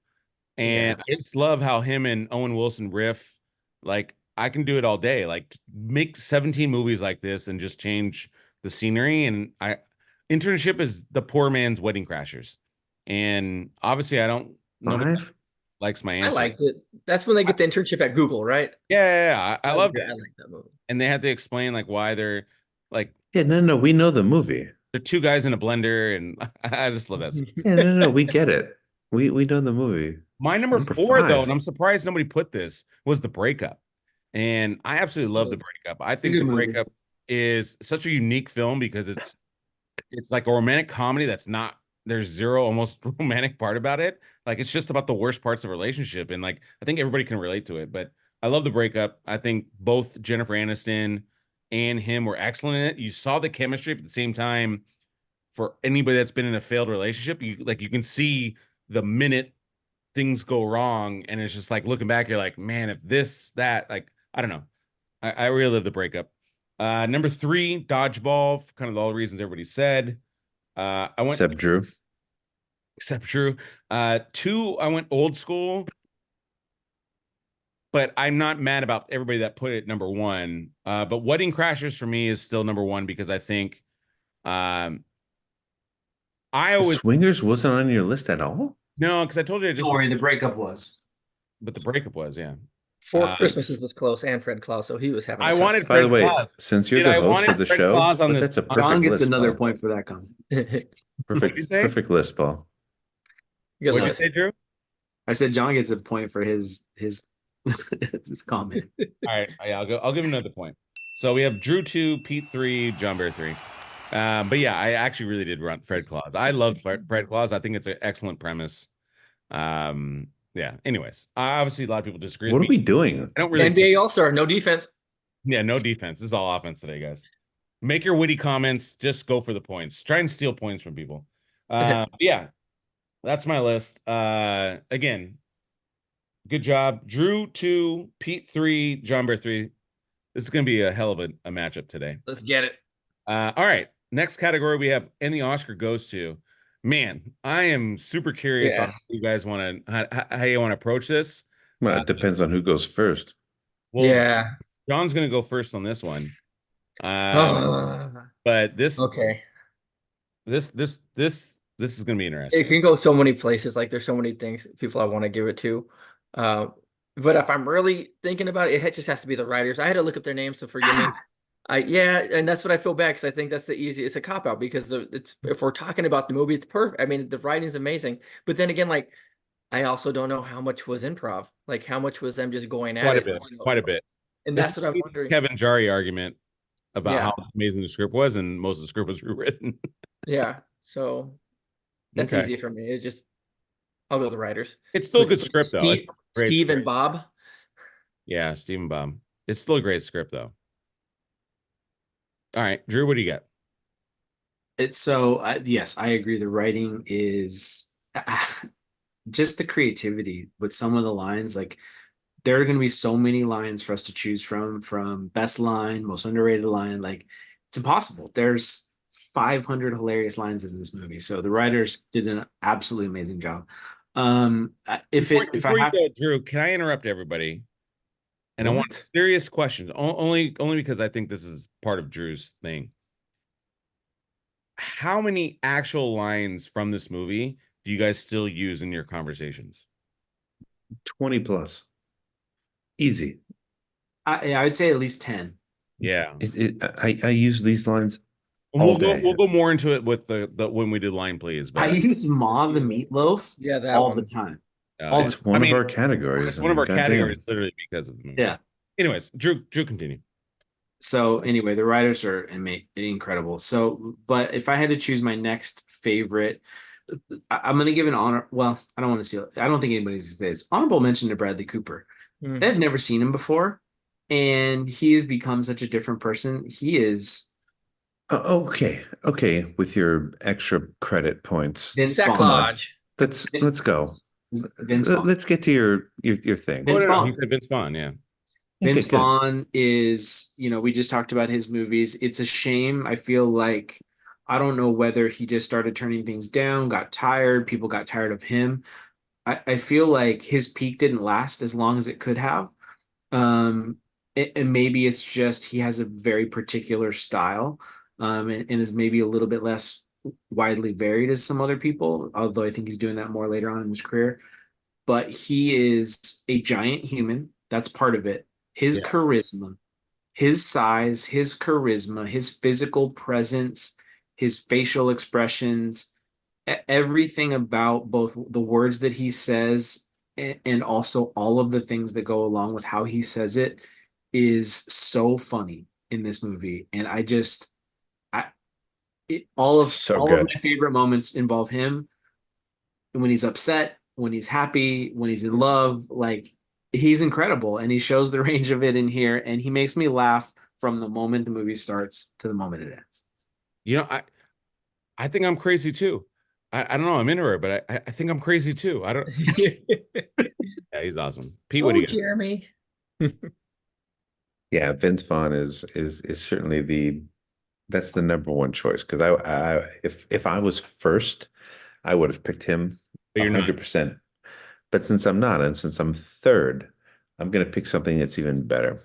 And I just love how him and Owen Wilson riff. Like, I can do it all day. Like, make 17 movies like this and just change the scenery. And Internship is the poor man's Wedding Crashers. And obviously, I don't. Nobody 5? likes my I answer. liked it. That's when they get the internship at Google, right? Yeah. I loved it. I like that movie. And they had to explain like why they're like Yeah, no, we know the movie. they're two guys in a blender, and I just love that. Yeah, no, we get it. We know the movie. My number Number 4, though, 5. and I'm surprised nobody put this, was The Breakup. And I absolutely love The Breakup. I think good The movie. Breakup is such a unique film because it's like a romantic comedy that's not, there's zero almost romantic part about it. Like, it's just about the worst parts of a relationship. And like, I think everybody can relate to it. But I love The Breakup. I think both Jennifer Aniston and him were excellent in it. You saw the chemistry, but at the same time, for anybody that's been in a failed relationship, you can see the minute things go wrong, and it's just like looking back, you're like, man, if this, that, like, I don't know. I really love The Breakup. Number 3, Dodgeball, for kind of all the reasons everybody said. I went Except Drew. except Drew. 2, I went Old School, but I'm not mad about everybody that put it number 1. But Wedding Crashers for me is still number 1 because I think I always Swingers wasn't on your list at all? no, because I told you I just Don't worry, the breakup was. but The Breakup was, yeah. Four Christmases was close, and Fred Claus, so he was having. I wanted By the Fred way, Claus. since you're Dude, the I host wanted of the Fred show, Claus on but this. that's a John perfect gets list, another Paul. point for that comment. What'd you say? Perfect list, Paul. Good What'd you list. say, Drew? I said John gets a point for his his comment. All right, yeah, I'll give him another point. So we have Drew 2, Pete 3, John Bear 3. But yeah, I actually really did run Fred Claus. I love Fred Claus. I think it's an excellent premise. Yeah. Anyways, obviously a lot of people disagree. What with are we me. doing? I don't really. NBA All-Star, no defense. Yeah, no defense. This is all offense today, guys. Make your witty comments. Just go for the points. Try and steal points from people. Yeah, that's my list. Again, good job. Drew 2, Pete 3, John Bear 3. This is going to be a hell of a matchup today. Let's get it. All right. Next category we have, and the Oscar goes to. Man, I am super curious on how you guys want to how you want to approach this. Well, it depends on who goes first. Well, Yeah. John's going to go first on this one. Okay. But this is going to be interesting. It can go so many places. Like there's so many things, people I want to give it to. But if I'm really thinking about it, it just has to be the writers. I had to look up their names, so forgive me. And that's what I feel bad because I think that's the easiest. It's a cop out because if we're talking about the movie, it's perfect. I mean, the writing's amazing. But then again, like I also don't know how much was improv. Like how much was them just going at Quite it. A bit. Quite a bit. And This that's what I'm is wondering. Kevin Jari argument. about Yeah. how amazing the script was, and most of the script was rewritten. Yeah. So that's Okay. easy for me. It's just I'll go with the writers. It's still a With good script, though. It's Steve, a great Steve and script. Bob. Yeah, Stephen Baum. It's still a great script, though. All right, Drew, what do you got? It's so yes, I agree. The writing is just the creativity with some of the lines. Like there are going to be so many lines for us to choose from best line, most underrated line. Like it's impossible. There's 500 hilarious lines in this movie. So the writers did an absolutely amazing job. If I Before you have go, Drew, can I interrupt everybody? And I want What? serious questions, only because I think this is part of Drew's thing. How many actual lines from this movie do you guys still use in your conversations? 20 plus. Easy. I would say at least 10. Yeah. I use these lines And all day. we'll go more into it with the when we do line please, I but use Ma the meatloaf Yeah, that all one. the time. It's one of our categories. it's one of I our mean, goddamn. categories literally because of the movie. Yeah. Anyways, Drew, continue. So anyway, the writers are incredible. So, but if I had to choose my next favorite, I'm going to give an honor. Well, I don't want to steal it. I don't think anybody's going to say this. Honorable mention to Bradley Cooper. Mm. I had never seen him before, and he has become such a different person. He is Okay. With your extra credit points, Vince Vaughn. Sacrilege. let's go. Vince Vaughn. Let's get to your thing. Vince No, Vaughn. he said Vince Vaughn, yeah. Vince Okay, good. Vaughn is, we just talked about his movies. It's a shame. I feel like I don't know whether he just started turning things down, got tired, people got tired of him. I feel like his peak didn't last as long as it could have. And maybe it's just he has a very particular style, and is maybe a little bit less widely varied as some other people, although I think he's doing that more later on in his career. But he is a giant human. That's part of it. His Yeah. charisma, his size, his charisma, his physical presence, his facial expressions, everything about both the words that he says and also all of the things that go along with how he says it is so funny in this movie. And all of So all of good. my favorite moments involve him when he's upset, when he's happy, when he's in love. Like he's incredible, and he shows the range of it in here, and he makes me laugh from the moment the movie starts to the moment it ends. I think I'm crazy too. I don't know, I'm into it, but I think I'm crazy too. I don't Yeah, he's awesome. Pete, what do you got? Jeremy. Yeah, Vince Vaughn is certainly that's the number one choice because if I was first, I would have picked him But you're not. 100%. But since I'm not, and since I'm third, I'm going to pick something that's even better.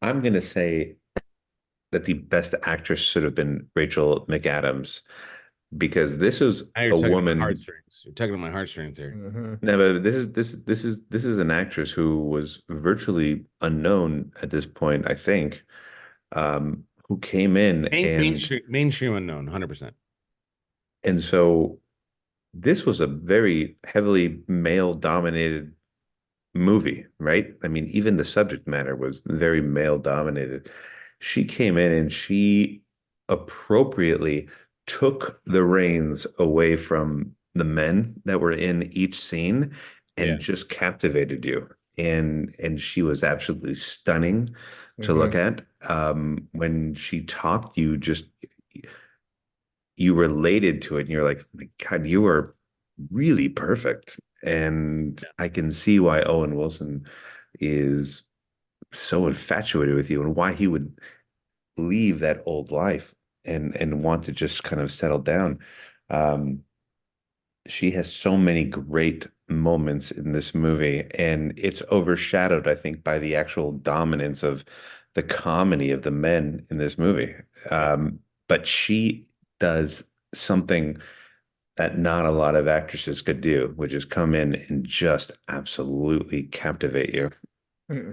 I'm going to say that the best actress should have been Rachel McAdams because this is Now you're a tugging at my woman. heartstrings. You're tugging at my heartstrings here. Mm-hmm. No, but this is an actress who was virtually unknown at this point, I think, who came in Mainstream unknown, 100%. and so this was a very heavily male-dominated movie, right? I mean, even the subject matter was very male-dominated. She came in and she appropriately took the reins away from the men that were in each scene and Yeah. just captivated you. And she was absolutely stunning to look at. When she talked, you related to it and you're like, my God, you are really perfect. And I can see why Owen Wilson is so infatuated with you and why he would leave that old life and want to just kind of settle down. She has so many great moments in this movie, and it's overshadowed, I think, by the actual dominance of the comedy of the men in this movie. But she does something that not a lot of actresses could do, which is come in and just absolutely captivate you.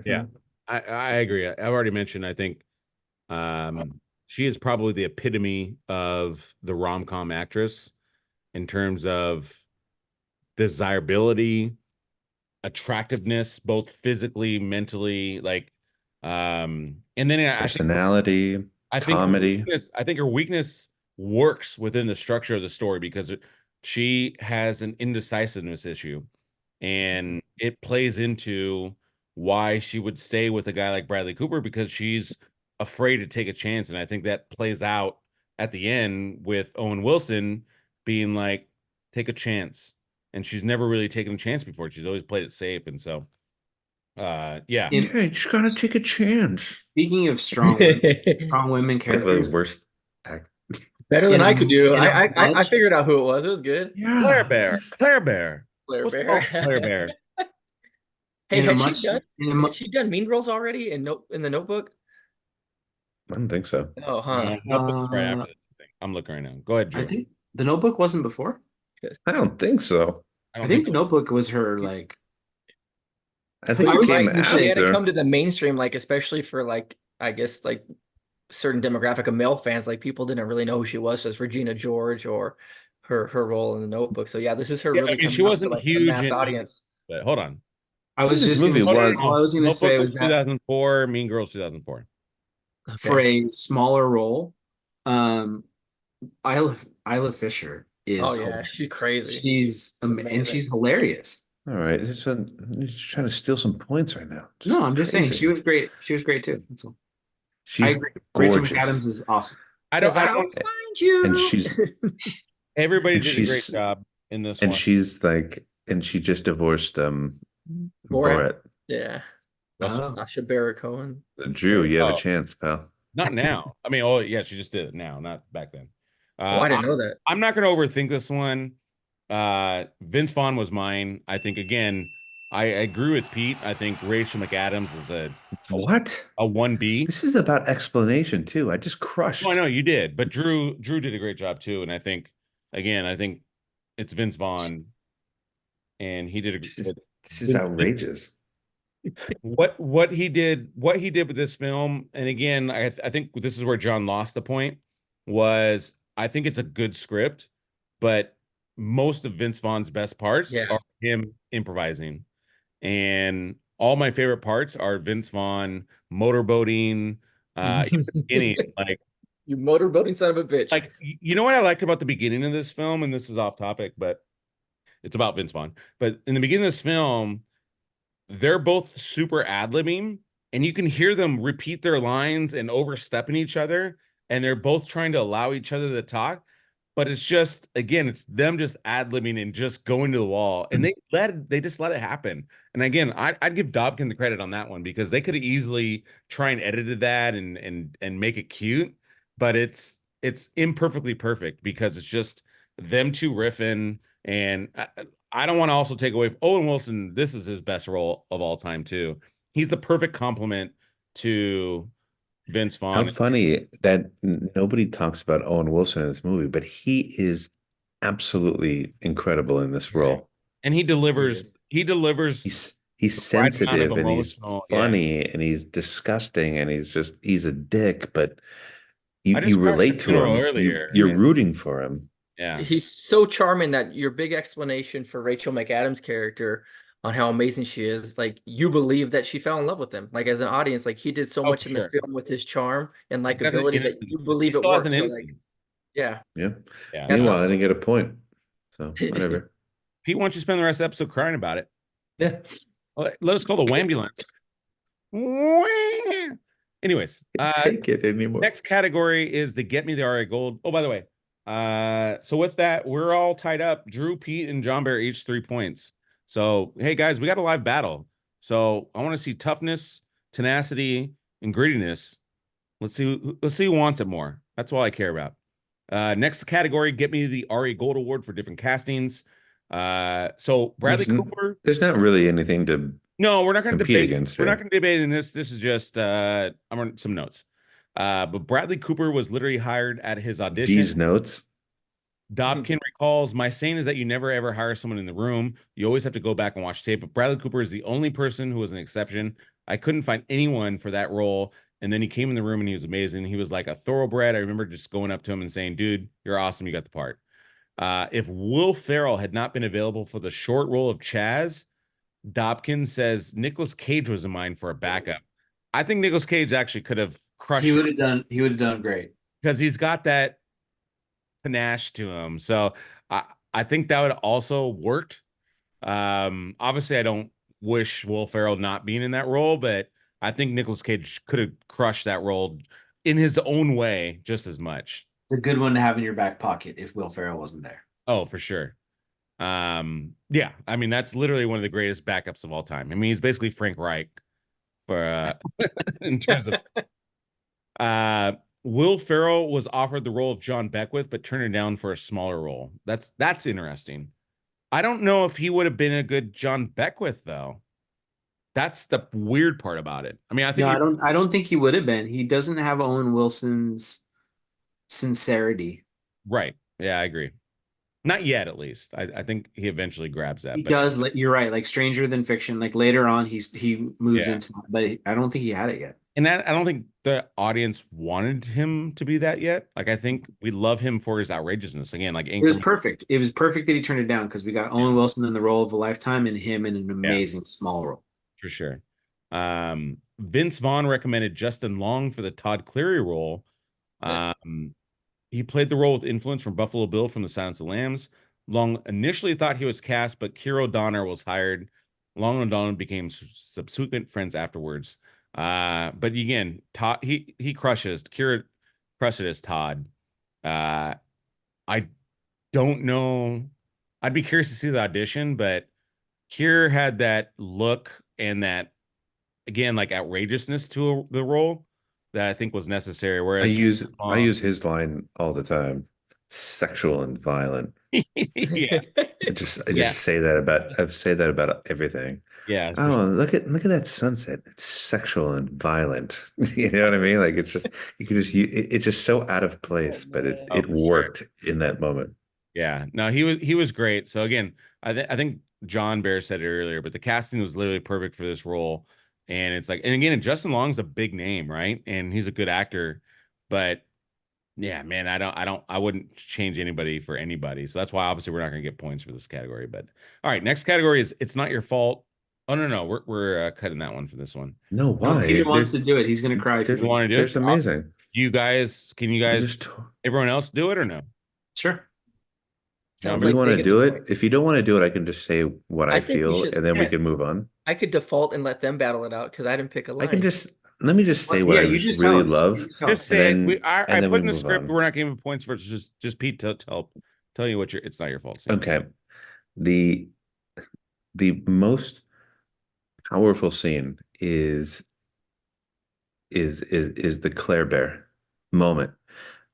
Yeah, I agree. I've already mentioned, I think she is probably the epitome of the rom-com actress in terms of desirability, attractiveness, both physically, mentally, like, and then Personality. I think comedy. I think her weakness works within the structure of the story because she has an indecisiveness issue, and it plays into why she would stay with a guy like Bradley Cooper because she's afraid to take a chance, and I think that plays out at the end with Owen Wilson being like, take a chance, and she's never really taken a chance before. She's always played it safe, and so yeah. Yeah, you just gotta take a chance. Speaking of strong women Like the characters, worst act. Better than In I a- could do. in a I bunch- figured out who it was. It was good. Yeah. Claire Bear. Claire What's Bear. wrong with Claire Bear? Hey, in a has much she done? in a mu- Has she done Mean Girls already in the Notebook? I don't think so. Oh, huh. Notebook's right after this thing. I'm looking right now. Go ahead, Drew. I think the Notebook wasn't before. I don't think so. I think the Notebook was her like. I think I it was came just gonna say, They had to after. come to the mainstream, like especially for like I guess like certain demographic of male fans. Like people didn't really know who she was, just Regina George or her role in the Notebook. So yeah, this is her Yeah, really I mean, coming she out to, wasn't like, a huge mass in- audience. But hold on. I was This just movie gonna say, was- all I was going to Notebook say was that 2004, Mean Girls 2004. for a smaller role, Isla Fisher is. Oh, yeah, hilarious. she's crazy. She's and Amazing. she's hilarious. All right, he's trying to steal some points right now. No, I'm just saying Crazy. she was great. She was great too. That's all. I She's agree. Rachel gorgeous. McAdams is awesome. I don't I'll find you. And she's everybody and did a great she's- job in this and one. she's like, and she just divorced Borat. Borat. Yeah, Oh. Sasha Baron Cohen. Drew, you have Oh. a chance, pal. Not now. I mean, oh yeah, she just did it now, not back then. Oh, I didn't know that. I'm not going to overthink this one. Vince Vaughn was mine. I think again, I agree with Pete. I think Rachel McAdams is a What? 1B. This is about explanation too. I just crushed. Oh, I know you did, but Drew did a great job too. And I think again, I think it's Vince Vaughn, and he did a This is outrageous. what he did with this film. And again, I think this is where John lost the point. Was I think it's a good script, but most of Vince Vaughn's best parts Yeah. are him improvising. And all my favorite parts are Vince Vaughn motorboating, even the beginning, like You motorboating son of a bitch. like you know what I liked about the beginning of this film, and this is off topic, but it's about Vince Vaughn. But in the beginning of this film, they're both super ad-libbing, and you can hear them repeat their lines and overstepping each other, and they're both trying to allow each other to talk. But it's just, again, it's them just ad-libbing and just going to the wall, and they just let it happen. And again, I'd give Dobkin the credit on that one because they could have easily try and edited that and make it cute, but it's imperfectly perfect because it's just them two riffing. And I don't want to also take away from Owen Wilson. This is his best role of all time too. He's the perfect complement to Vince Vaughn. How funny that nobody talks about Owen Wilson in this movie, but he is absolutely incredible in this role. And he delivers. He's the right amount of sensitive and he's emotional, funny and he's disgusting and he's a dick, but I just you crushed relate the to him. funeral earlier. You're rooting for him. Yeah. He's so charming that your big explanation for Rachel McAdams' character on how amazing she is, like you believe that she fell in love with him. Like as an audience, like he did so much in the sure. film with his charm and He's got an likability that innocence. you believe He it still has works. an So, like, innocence. yeah. Yeah. Yeah. That's Meanwhile, I awesome. didn't get a point. So whatever. Pete, why don't you spend the rest of the episode crying about it? Yeah. Let us call the wambulance. Anyways, Take it anymore. next category is the Get Me the RA Gold. Oh, by the way, so with that, we're all tied up. Drew, Pete, and John Bear each 3 points. So, hey guys, we got a live battle. So I want to see toughness, tenacity, and grittiness. Let's see who wants it more. That's all I care about. Next category, Get Me the RA Gold Award for different castings. So Bradley Cooper. There's not really anything to No, we're not going to compete debate. against We're it. not going to debate in this. This is just I'm on some notes. But Bradley Cooper was literally hired at his audition. these notes. Dobkin recalls, my saying is that you never ever hire someone in the room. You always have to go back and watch tape. But Bradley Cooper is the only person who was an exception. I couldn't find anyone for that role. And then he came in the room and he was amazing. He was like a thoroughbred. I remember just going up to him and saying, dude, you're awesome. You got the part. If Will Ferrell had not been available for the short role of Chaz, Dobkin says Nicolas Cage was in mind for a backup. I think Nicolas Cage actually could have crush He would have done. He would have done great. because he's got that panache to him. So I think that would also worked. Obviously, I don't wish Will Ferrell not being in that role, but I think Nicolas Cage could have crushed that role in his own way just as much. It's a good one to have in your back pocket if Will Ferrell wasn't there. Oh, for sure. Yeah, I mean that's literally one of the greatest backups of all time. I mean, he's basically Frank Reich for in terms of Will Ferrell was offered the role of John Beckwith, but turned it down for a smaller role. That's interesting. I don't know if he would have been a good John Beckwith though. That's the weird part about it. I mean, I think No, I don't think he would have been. He doesn't have Owen Wilson's sincerity. right. Yeah, I agree. Not yet, at least. I think he eventually grabs that. He But does. You're right. Like Stranger Than Fiction. Like later on, he moves Yeah. into that, but I don't think he had it yet. and that I don't think the audience wanted him to be that yet. Like I think we love him for his outrageousness. Again, like It was perfect. It was perfect that he turned it down because we got Owen Wilson in the role of a lifetime and him in an amazing small role. for sure. Vince Vaughn recommended Justin Long for the Todd Cleary role. Yeah. He played the role with influence from Buffalo Bill from The Silence of the Lambs. Long initially thought he was cast, but Keir O'Donnell was hired. Long and O'Donnell became subsequent friends afterwards. But again, Todd he crushes. Keir crushes as Todd. I don't know. I'd be curious to see the audition, but Keir had that look and that again like outrageousness to the role that I think was necessary. I Whereas use his line all the time. Sexual and violent. yeah, I just say that about everything. yeah, for Oh, look at that sunset. It's sexual and violent. You know what I mean? Like it's just it's just so out of place, but it Oh, for sure. worked in that moment. Yeah, no, he was great. So again, I think John Bear said it earlier, but the casting was literally perfect for this role. And it's like, and again, Justin Long's a big name, right? And he's a good actor, but yeah, man, I wouldn't change anybody for anybody. So that's why obviously we're not going to get points for this category. But all right, next category is It's Not Your Fault. Oh no, we're cutting that one for this one. No, No, why? Peter wants to do it. He's gonna cry if You you want to do There's it? amazing. Can you guys, Just, everyone else do it or no? Sure. Sounds if you like want they to get do the it, point. if you don't want to do it, I can just say what I think we feel, should- and then we yeah. can move on. I could default and let them battle it out because I didn't pick a line. I can just let me just say what Yeah, I you just just really tell us. love. You just tell Just us. say And it. then- I and then put we in the move script. on. We're not giving points for it. Just Pete to tell you what it's not your fault. Sam. Okay. The most powerful scene is the Claire Bear moment.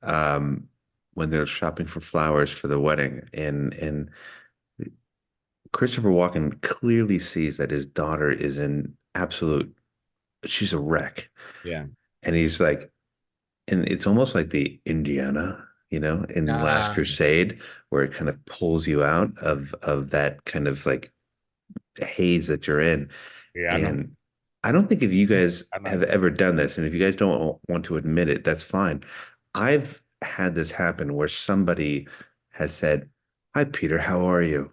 When they're shopping for flowers for the wedding, and Christopher Walken clearly sees that his daughter is she's a wreck. Yeah. And he's like, and it's almost like the Indiana, in Last Ah. Crusade, where it kind of pulls you out of that kind of like haze that you're in. Yeah. I know. And I don't think if you guys I know. have ever done this, and if you guys don't want to admit it, that's fine. I've had this happen where somebody has said, "Hi, Peter, how are you?"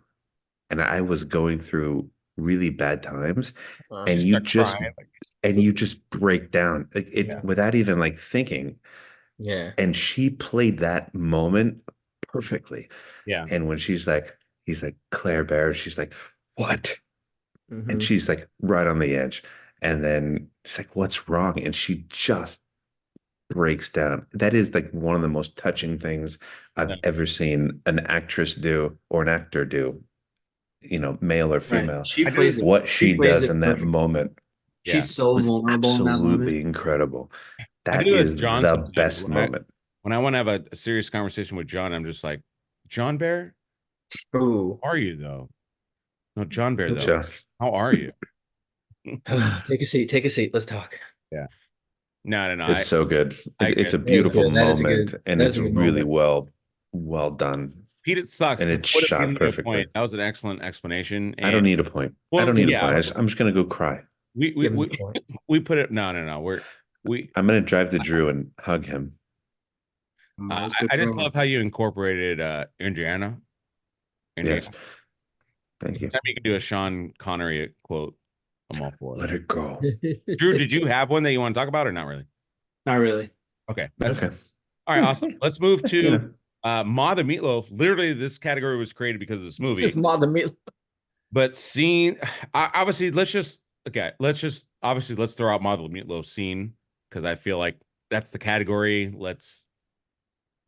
And I was going through really bad times, Wow. and you just break down like it Yeah. without even like thinking. Yeah. And she played that moment perfectly. Yeah. And when he's like, Claire Bear, she's like, "What?" Mhm. And she's like right on the edge. And then she's like, "What's wrong?" And she just breaks down. That is like one of the most touching things I've Yeah. ever seen an actress do or an actor do, male or female. Right. She plays it. What she plays does it in that perfect. moment She's so was vulnerable in that absolutely moment. incredible. I That do that is with John the sometimes best when I- moment. When I want to have a serious conversation with John, I'm just like, John Bear, Ooh. how are you though? No, John Bear though. Jeff. How are you? Take a seat. Take a seat. Let's talk. No. It's so good. I It's a agree. beautiful good. That is a moment, good- and that it's is a good really moment. well done. Pete, it sucks. And You it's would've shot given me a perfectly. point. That was an excellent explanation. I don't and need a point. Well, I don't need yeah, a point. I'm just gonna go cry. we Give him the point. we put it. No. I'm gonna drive to Drew and hug him. I just love how you incorporated Indiana. Yes. Thank you. Anytime you can do a Sean Connery quote, I'm all for Let it. it go. Drew, did you have one that you want to talk about or not really? Not really. Okay, that's Okay. all right. Awesome. Let's move Yeah. to Ma the Meatloaf. Literally, this category was created because of this This movie. is mod the meat. But scene, obviously, let's throw out Ma the Meatloaf scene because I feel like that's the category. Let's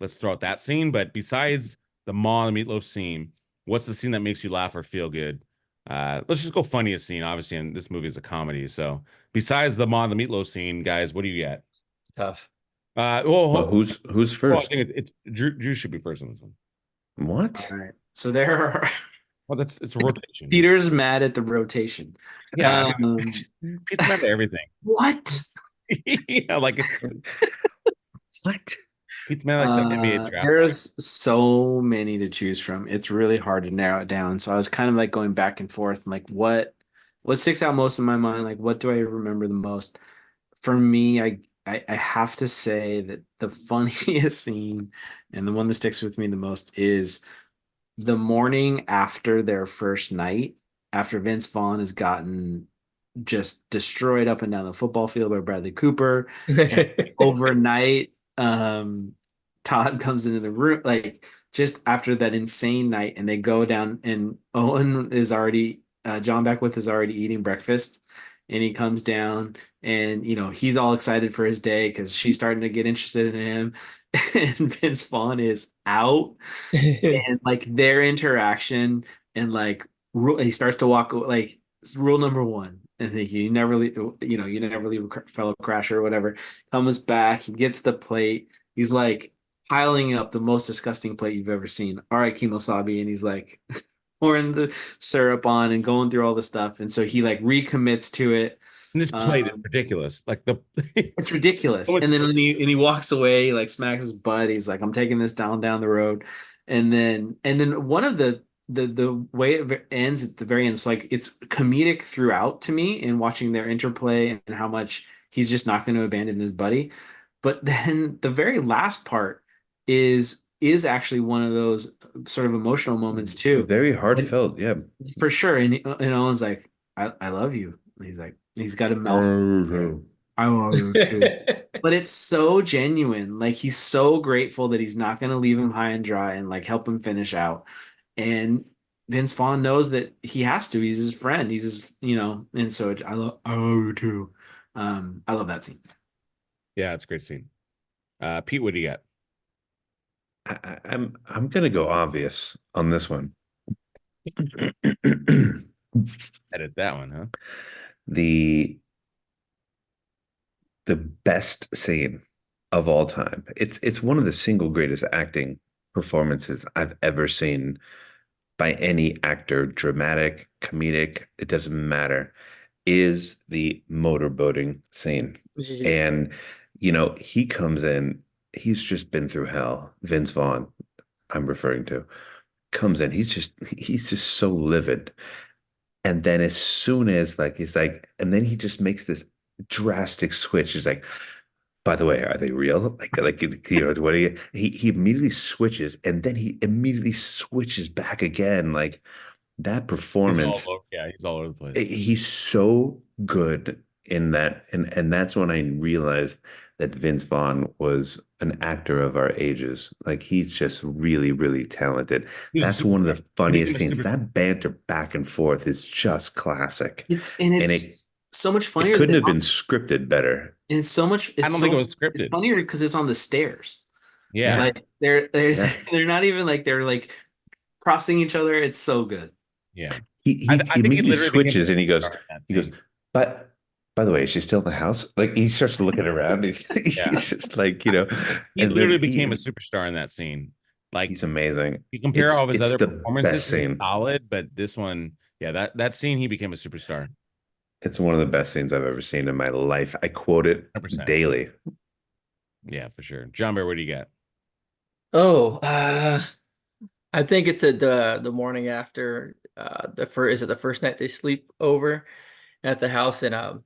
throw out that scene. But besides the Ma the Meatloaf scene, what's the scene that makes you laugh or feel good? Let's just go funniest scene, obviously, and this movie is a comedy. So besides the Ma the Meatloaf scene, guys, what do you get? Tough. Well, who's I first? think it's Drew should be first on this one. What? All right. So there are Well, it's a rotation. Peter's mad at the rotation. Yeah, Pete's mad at everything. What? Yeah, like What? Pete's mad like the NBA draft. There's so many to choose from. It's really hard to narrow it down. So I was kind of like going back and forth, like what sticks out most in my mind? Like what do I remember the most? For me, I have to say that the funniest scene and the one that sticks with me the most is the morning after their first night, after Vince Vaughn has gotten just destroyed up and down the football field by Bradley Cooper. And overnight, Todd comes into the room, like just after that insane night, and they go down, and Owen is already, John Beckwith is already eating breakfast, and he comes down, and he's all excited for his day because she's starting to get interested in him, and Vince Vaughn is out, and like their interaction, and like he starts to walk, like rule number one. I think you never leave, you never leave a fellow crasher or whatever. Comes back, he gets the plate. He's like piling up the most disgusting plate you've ever seen. All right, Kimosabi, and he's like pouring the syrup on and going through all the stuff. And so he like recommits to it. And this plate is ridiculous. Like it's ridiculous. And then when he walks away, he like smacks his butt. He's like, I'm taking this down the road. And then one of the way it ends at the very end, it's like it's comedic throughout to me in watching their interplay and how much he's just not going to abandon his buddy. But then the very last part is actually one of those sort of emotional moments too. Very heartfelt, yeah. For sure. And Owen's like, I love you. And he's like, he's got a mouth. I love you too. But it's so genuine. Like he's so grateful that he's not going to leave him high and dry and like help him finish out. And Vince Vaughn knows that he has to. He's his friend. He's his, and so I love you too. I love that scene. Yeah, it's a great scene. Pete, what do you got? I'm gonna go obvious on this one. Edit that one, huh? The best scene of all time. It's one of the single greatest acting performances I've ever seen by any actor, dramatic, comedic, it doesn't matter, is the motorboating scene. And he comes in, he's just been through hell. Vince Vaughn, I'm referring to, comes in, he's just so livid. And then as soon as and then he just makes this drastic switch. He's like, by the way, are they real? What do you? He immediately switches, and then he immediately switches back again. Like that performance. He's all over the place. He's so good in that, and that's when I realized that Vince Vaughn was an actor of our ages. Like he's just really, really talented. That's one of the funniest scenes. That banter back and forth is just classic. It's so much funnier. It couldn't have been scripted better. And it's so much. I don't think it was scripted. It's funnier because it's on the stairs. Yeah, like they're not even like they're like crossing each other. It's so good. Yeah, he immediately switches and he goes, but by the way, is she still in the house? Like he starts looking around. He's just like, he literally became a superstar in that scene. Like he's amazing. You compare all of his other performances, scene. Solid, but this one, that scene, he became a superstar. It's one of the best scenes I've ever seen in my life. I quote it 100%. Daily. Yeah, for sure. John Bear, what do you got? Oh, I think it's the morning after the first night they sleep over at the house, and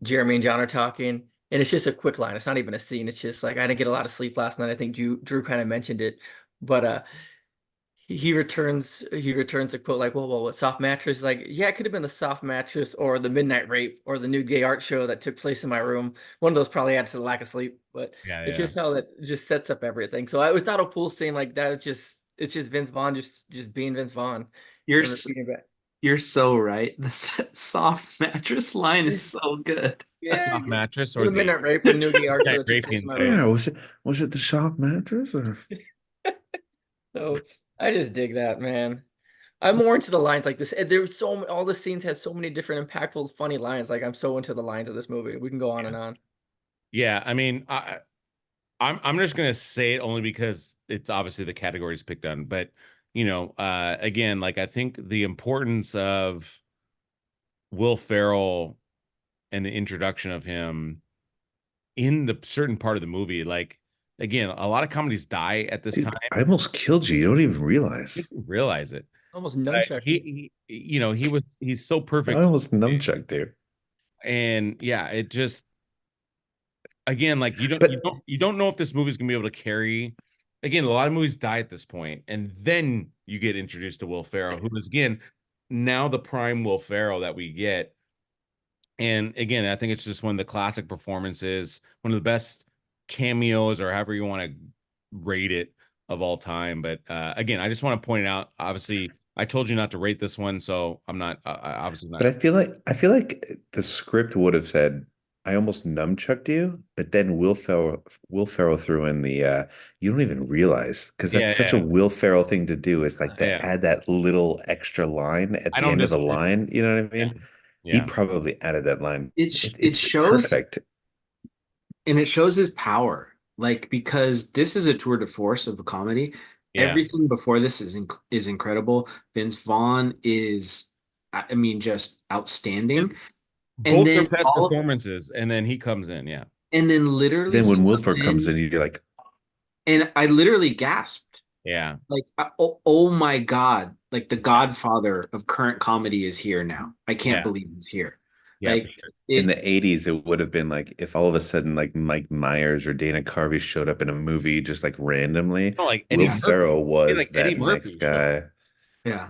Jeremy and John are talking, and it's just a quick line. It's not even a scene. It's just like, I didn't get a lot of sleep last night. I think Drew kind of mentioned it, but he returns a quote like, well, what soft mattress? Like, yeah, it could have been the soft mattress or the midnight rape or the nude gay art show that took place in my room. One of those probably adds to the lack of sleep, but Yeah, it's yeah. just how that just sets up everything. So I thought a cool scene like that. It's just Vince Vaughn just being Vince Vaughn You're and s- repeating back. you're so right. The soft mattress line is so good. A Yeah, soft mattress or or the the midnight rape or the nude gay art show midnight that took place in raping my thing. room. Yeah, was it the soft mattress or? So I just dig that, man. I'm more into the lines like this. There's all the scenes has so many different impactful, funny lines. Like I'm so into the lines of this movie. We can go on and on. Yeah, I mean, I'm just gonna say it only because it's obviously the categories picked on, but again, like I think the importance of Will Ferrell and the introduction of him in the certain part of the movie, like again, a lot of comedies die at this Dude, time. I almost killed you. You don't even realize. Didn't realize it. Almost nunchuck. He's so I perfect, almost nunchucked you. and yeah, it just again, like you don't you But don't you don't know if this movie's gonna be able to carry. Again, a lot of movies die at this point, and then you get introduced to Will Ferrell, who is again now the prime Will Ferrell that we get. And again, I think it's just one of the classic performances, one of the best cameos, or however you want to rate it, of all time. But again, I just want to point it out. Obviously, I told you not to rate this one, so I'm not obviously but not. I feel like the script would have said I almost nunchucked you, but then Will Ferrell threw in the you don't even realize because Yeah, that's such a yeah, Will Ferrell thing to do is like yeah. to add that little extra line at I the don't end of the disagree. line. You know what I Yeah, mean? He yeah. probably added that line. It It's shows perfect. and it shows his power. Like because this is a tour de force of a comedy. Yeah. Everything before this is incredible. Vince Vaughn is, I mean, just outstanding. And Both their then best performances, and then he comes in. Yeah. and then literally Then he when comes Wilford comes in, in, you're like, and I literally gasped. Yeah. Like, oh my God, like the godfather of current comedy is here now. I can't Yeah. believe he's here. Yeah, for Like sure. in it the 80s, it would have been like if all of a sudden like Mike Myers or Dana Carvey showed up in a movie just like randomly. No, like Eddie Will yeah, Murphy. Ferrell It'd be was like Eddie that Murphy next would show up. guy. yeah,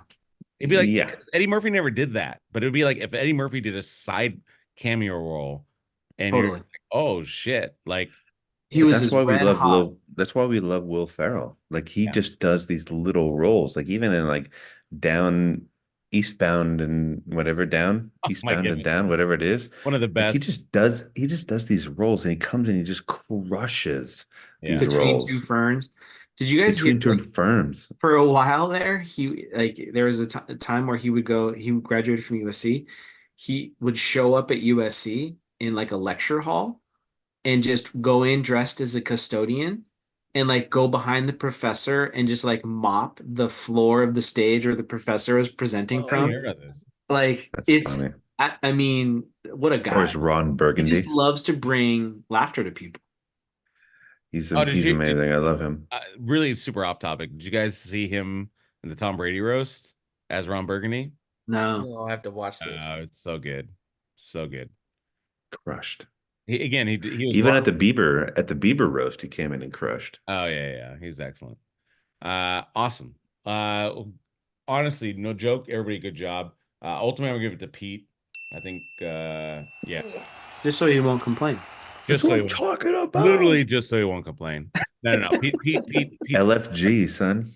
It'd be like Yeah. because Eddie Murphy never did that, but it would be like if Eddie Murphy did a side cameo role, and you're totally. like, oh shit, like He But was as red hot. that's why we love Will Ferrell. Like he yeah. just does these little roles. Like even in like down eastbound and whatever down, Oh my eastbound and goodness, down, whatever it is. one of the Like best. he just does these roles and he comes and he just crushes Yeah, these Between Two roles Ferns. Did you guys hear between two like firms. for a while there, he like there was a time where he graduated from USC. He would show up at USC in like a lecture hall and just go in dressed as a custodian and like go behind the professor and just like mop the floor of the stage where the professor was presenting oh, I didn't from. hear about this. Like That's it's funny. I mean, what a Or guy. is Ron He just Burgundy? loves to bring laughter to people. Oh, He's amazing. I love him. really super off topic? Did you guys see him in the Tom Brady roast as Ron Burgundy? No. No, I have to watch this. It's so good, so good. Crushed. He was Even Ron. at the Bieber roast, he came in and crushed. Oh yeah, yeah, he's excellent. Awesome. Honestly, no joke. Everybody, good job. Ultimately, I'm gonna give it to Pete. I think, yeah, Just so he won't complain. That's just so what he I'm won't, talking literally about. just so he won't complain. No, no, no. Pete, LFG, son.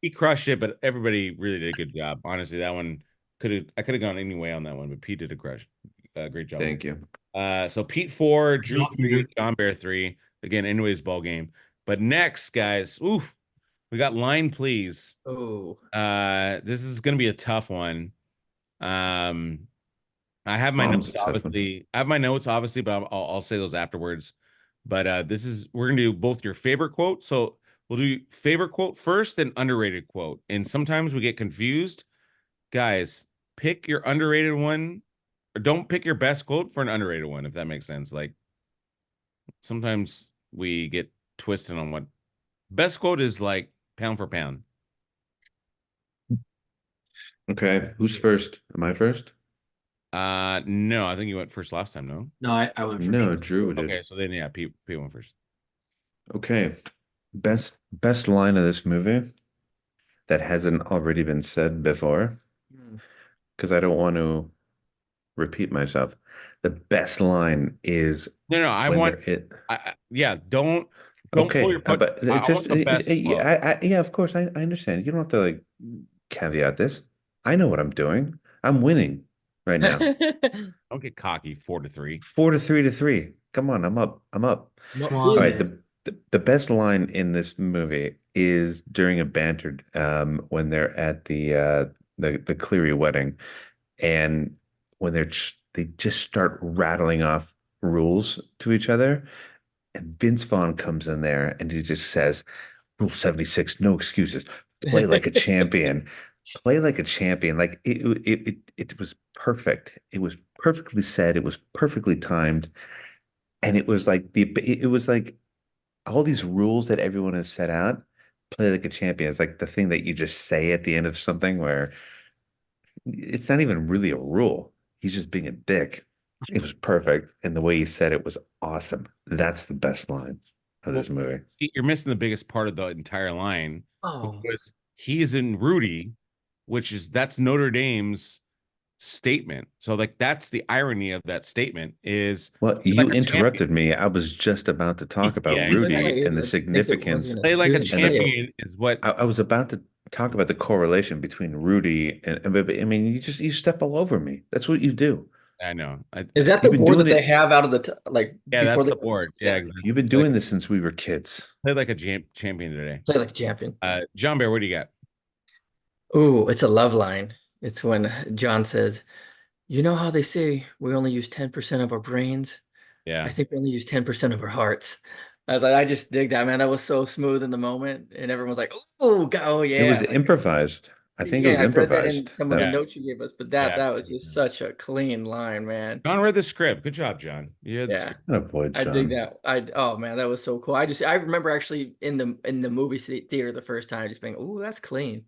he crushed it, but everybody really did a good job. Honestly, that one I could have gone any way on that one, but Pete did great job. Thank you. So Pete 4, Drew Not for 2, you. John Bear 3. Again, anyways, ball game. But next, guys, we got Line Please. Oh, This is gonna be a tough one. Um, I have my Mom's notes, a tough one. obviously. I have my notes, obviously, but I'll say those afterwards. But we're gonna do both your favorite quote. So we'll do favorite quote first and underrated quote. And sometimes we get confused. Guys, pick your underrated one, or don't pick your best quote for an underrated one, if that makes sense. Like sometimes we get twisted on what best quote is, like pound for pound. Okay, who's first? Am I first? No, I think you went first last time, no? No, I went first. No, Drew did. Okay, so then yeah, Pete went first. Okay. Best line of this movie. that hasn't already been said before, Hmm. because I don't want to repeat myself. The best line is No, I when want. they're it. Yeah, don't pull Okay, your foot. but I just want the best quote. yeah, of course, I understand. You don't have to like caveat this. I know what I'm doing. I'm winning right now. Don't get cocky. 4-3. 4-3 to 3. Come on, I'm up. I'm up. Come All on, right, man. the best line in this movie is during a banter when they're at the Cleary wedding, and when they just start rattling off rules to each other, and Vince Vaughn comes in there and he just says, Rule 76, no excuses. Play like a champion. Play like a champion. Like it was perfect. It was perfectly said. It was perfectly timed. And it was like all these rules that everyone has set out, play like a champion. It's like the thing that you just say at the end of something where it's not even really a rule. He's just being a dick. It was perfect. And the way he said it was awesome. That's the best line of Well, this movie. you're missing the biggest part of the entire line Oh, because he's in Rudy, that's Notre Dame's statement. So like that's the irony of that statement is Well, play like you a champion. interrupted me. I was just about to talk about Yeah, Rudy and the I think it was significance. gonna, Play he like was a gonna say it. champion is what I was about to talk about the correlation between Rudy but I mean, you step all over me. That's what you do. I know. Is that the You've been board that doing they it. have out of the like Yeah, before that's they the board. Yeah, exactly. You've been doing this since we were kids. Play like a champion today. play like a champion? John Bear, what do you got? Ooh, it's a love line. It's when John says, "You know how they say we only use 10% of our brains? Yeah. I think we only use 10% of our hearts." I was like, I just dig that, man. That was so smooth in the moment, and everyone's like, "Oh, God, oh It was yeah!" Like, improvised. I think it was yeah, I read that in improvised. some of the Yeah. notes you gave us, but Yeah. that was just such a clean line, man. John read the script. Good job, John. You read the Yeah. script. An avoid I dig Sean. that. Oh man, that was so cool. I remember actually in the movie theater the first time just being, "Oh, that's clean."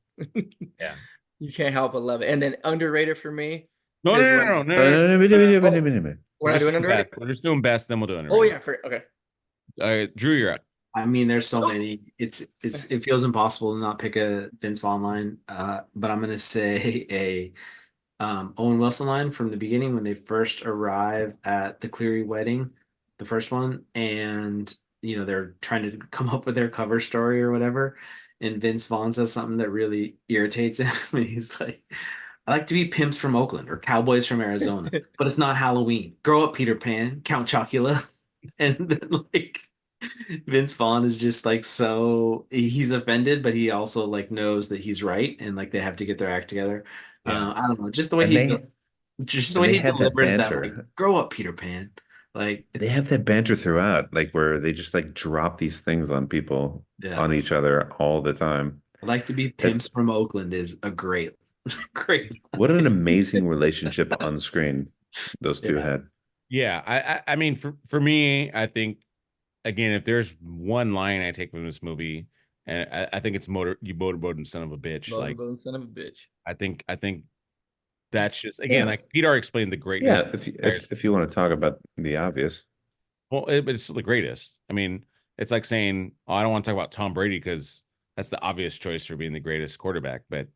Yeah. You can't help but love it. And then underrated for me No, is We're when I just do an doing underrated. best. We're just doing best, then we'll do Oh underrated. yeah, okay. Drew, you're up. I mean, there's so many. It feels impossible to not pick a Vince Vaughn line. But I'm gonna say a Owen Wilson line from the beginning when they first arrive at the Cleary wedding, the first one, and they're trying to come up with their cover story or whatever. And Vince Vaughn says something that really irritates him. And he's like, I like to be pimps from Oakland or cowboys from Arizona, but it's not Halloween. Grow up, Peter Pan, Count Chocula. And then like Vince Vaughn is just like he's offended, but he also like knows that he's right and like they have to get their act together. Yeah. I don't know, just the way And they have that delivers that like banter. grow up, Peter Pan. Like They it's have that banter throughout, like where they just like drop these things on people, yeah. on each other all the time. I like to be pimps from Oakland is a great, great. What an amazing relationship on screen those two Yeah. had. Yeah, I mean, for me, I think again, if there's one line I take from this movie, and I think it's motorboating son of a bitch. Like Motorboatin son of a bitch. I think that's just again like Peter explained the Yeah, greatness. if you want to talk about the obvious. Well, it's the greatest. I mean, it's like saying, "Oh, I don't want to talk about Tom Brady because that's the obvious choice for being the greatest quarterback." But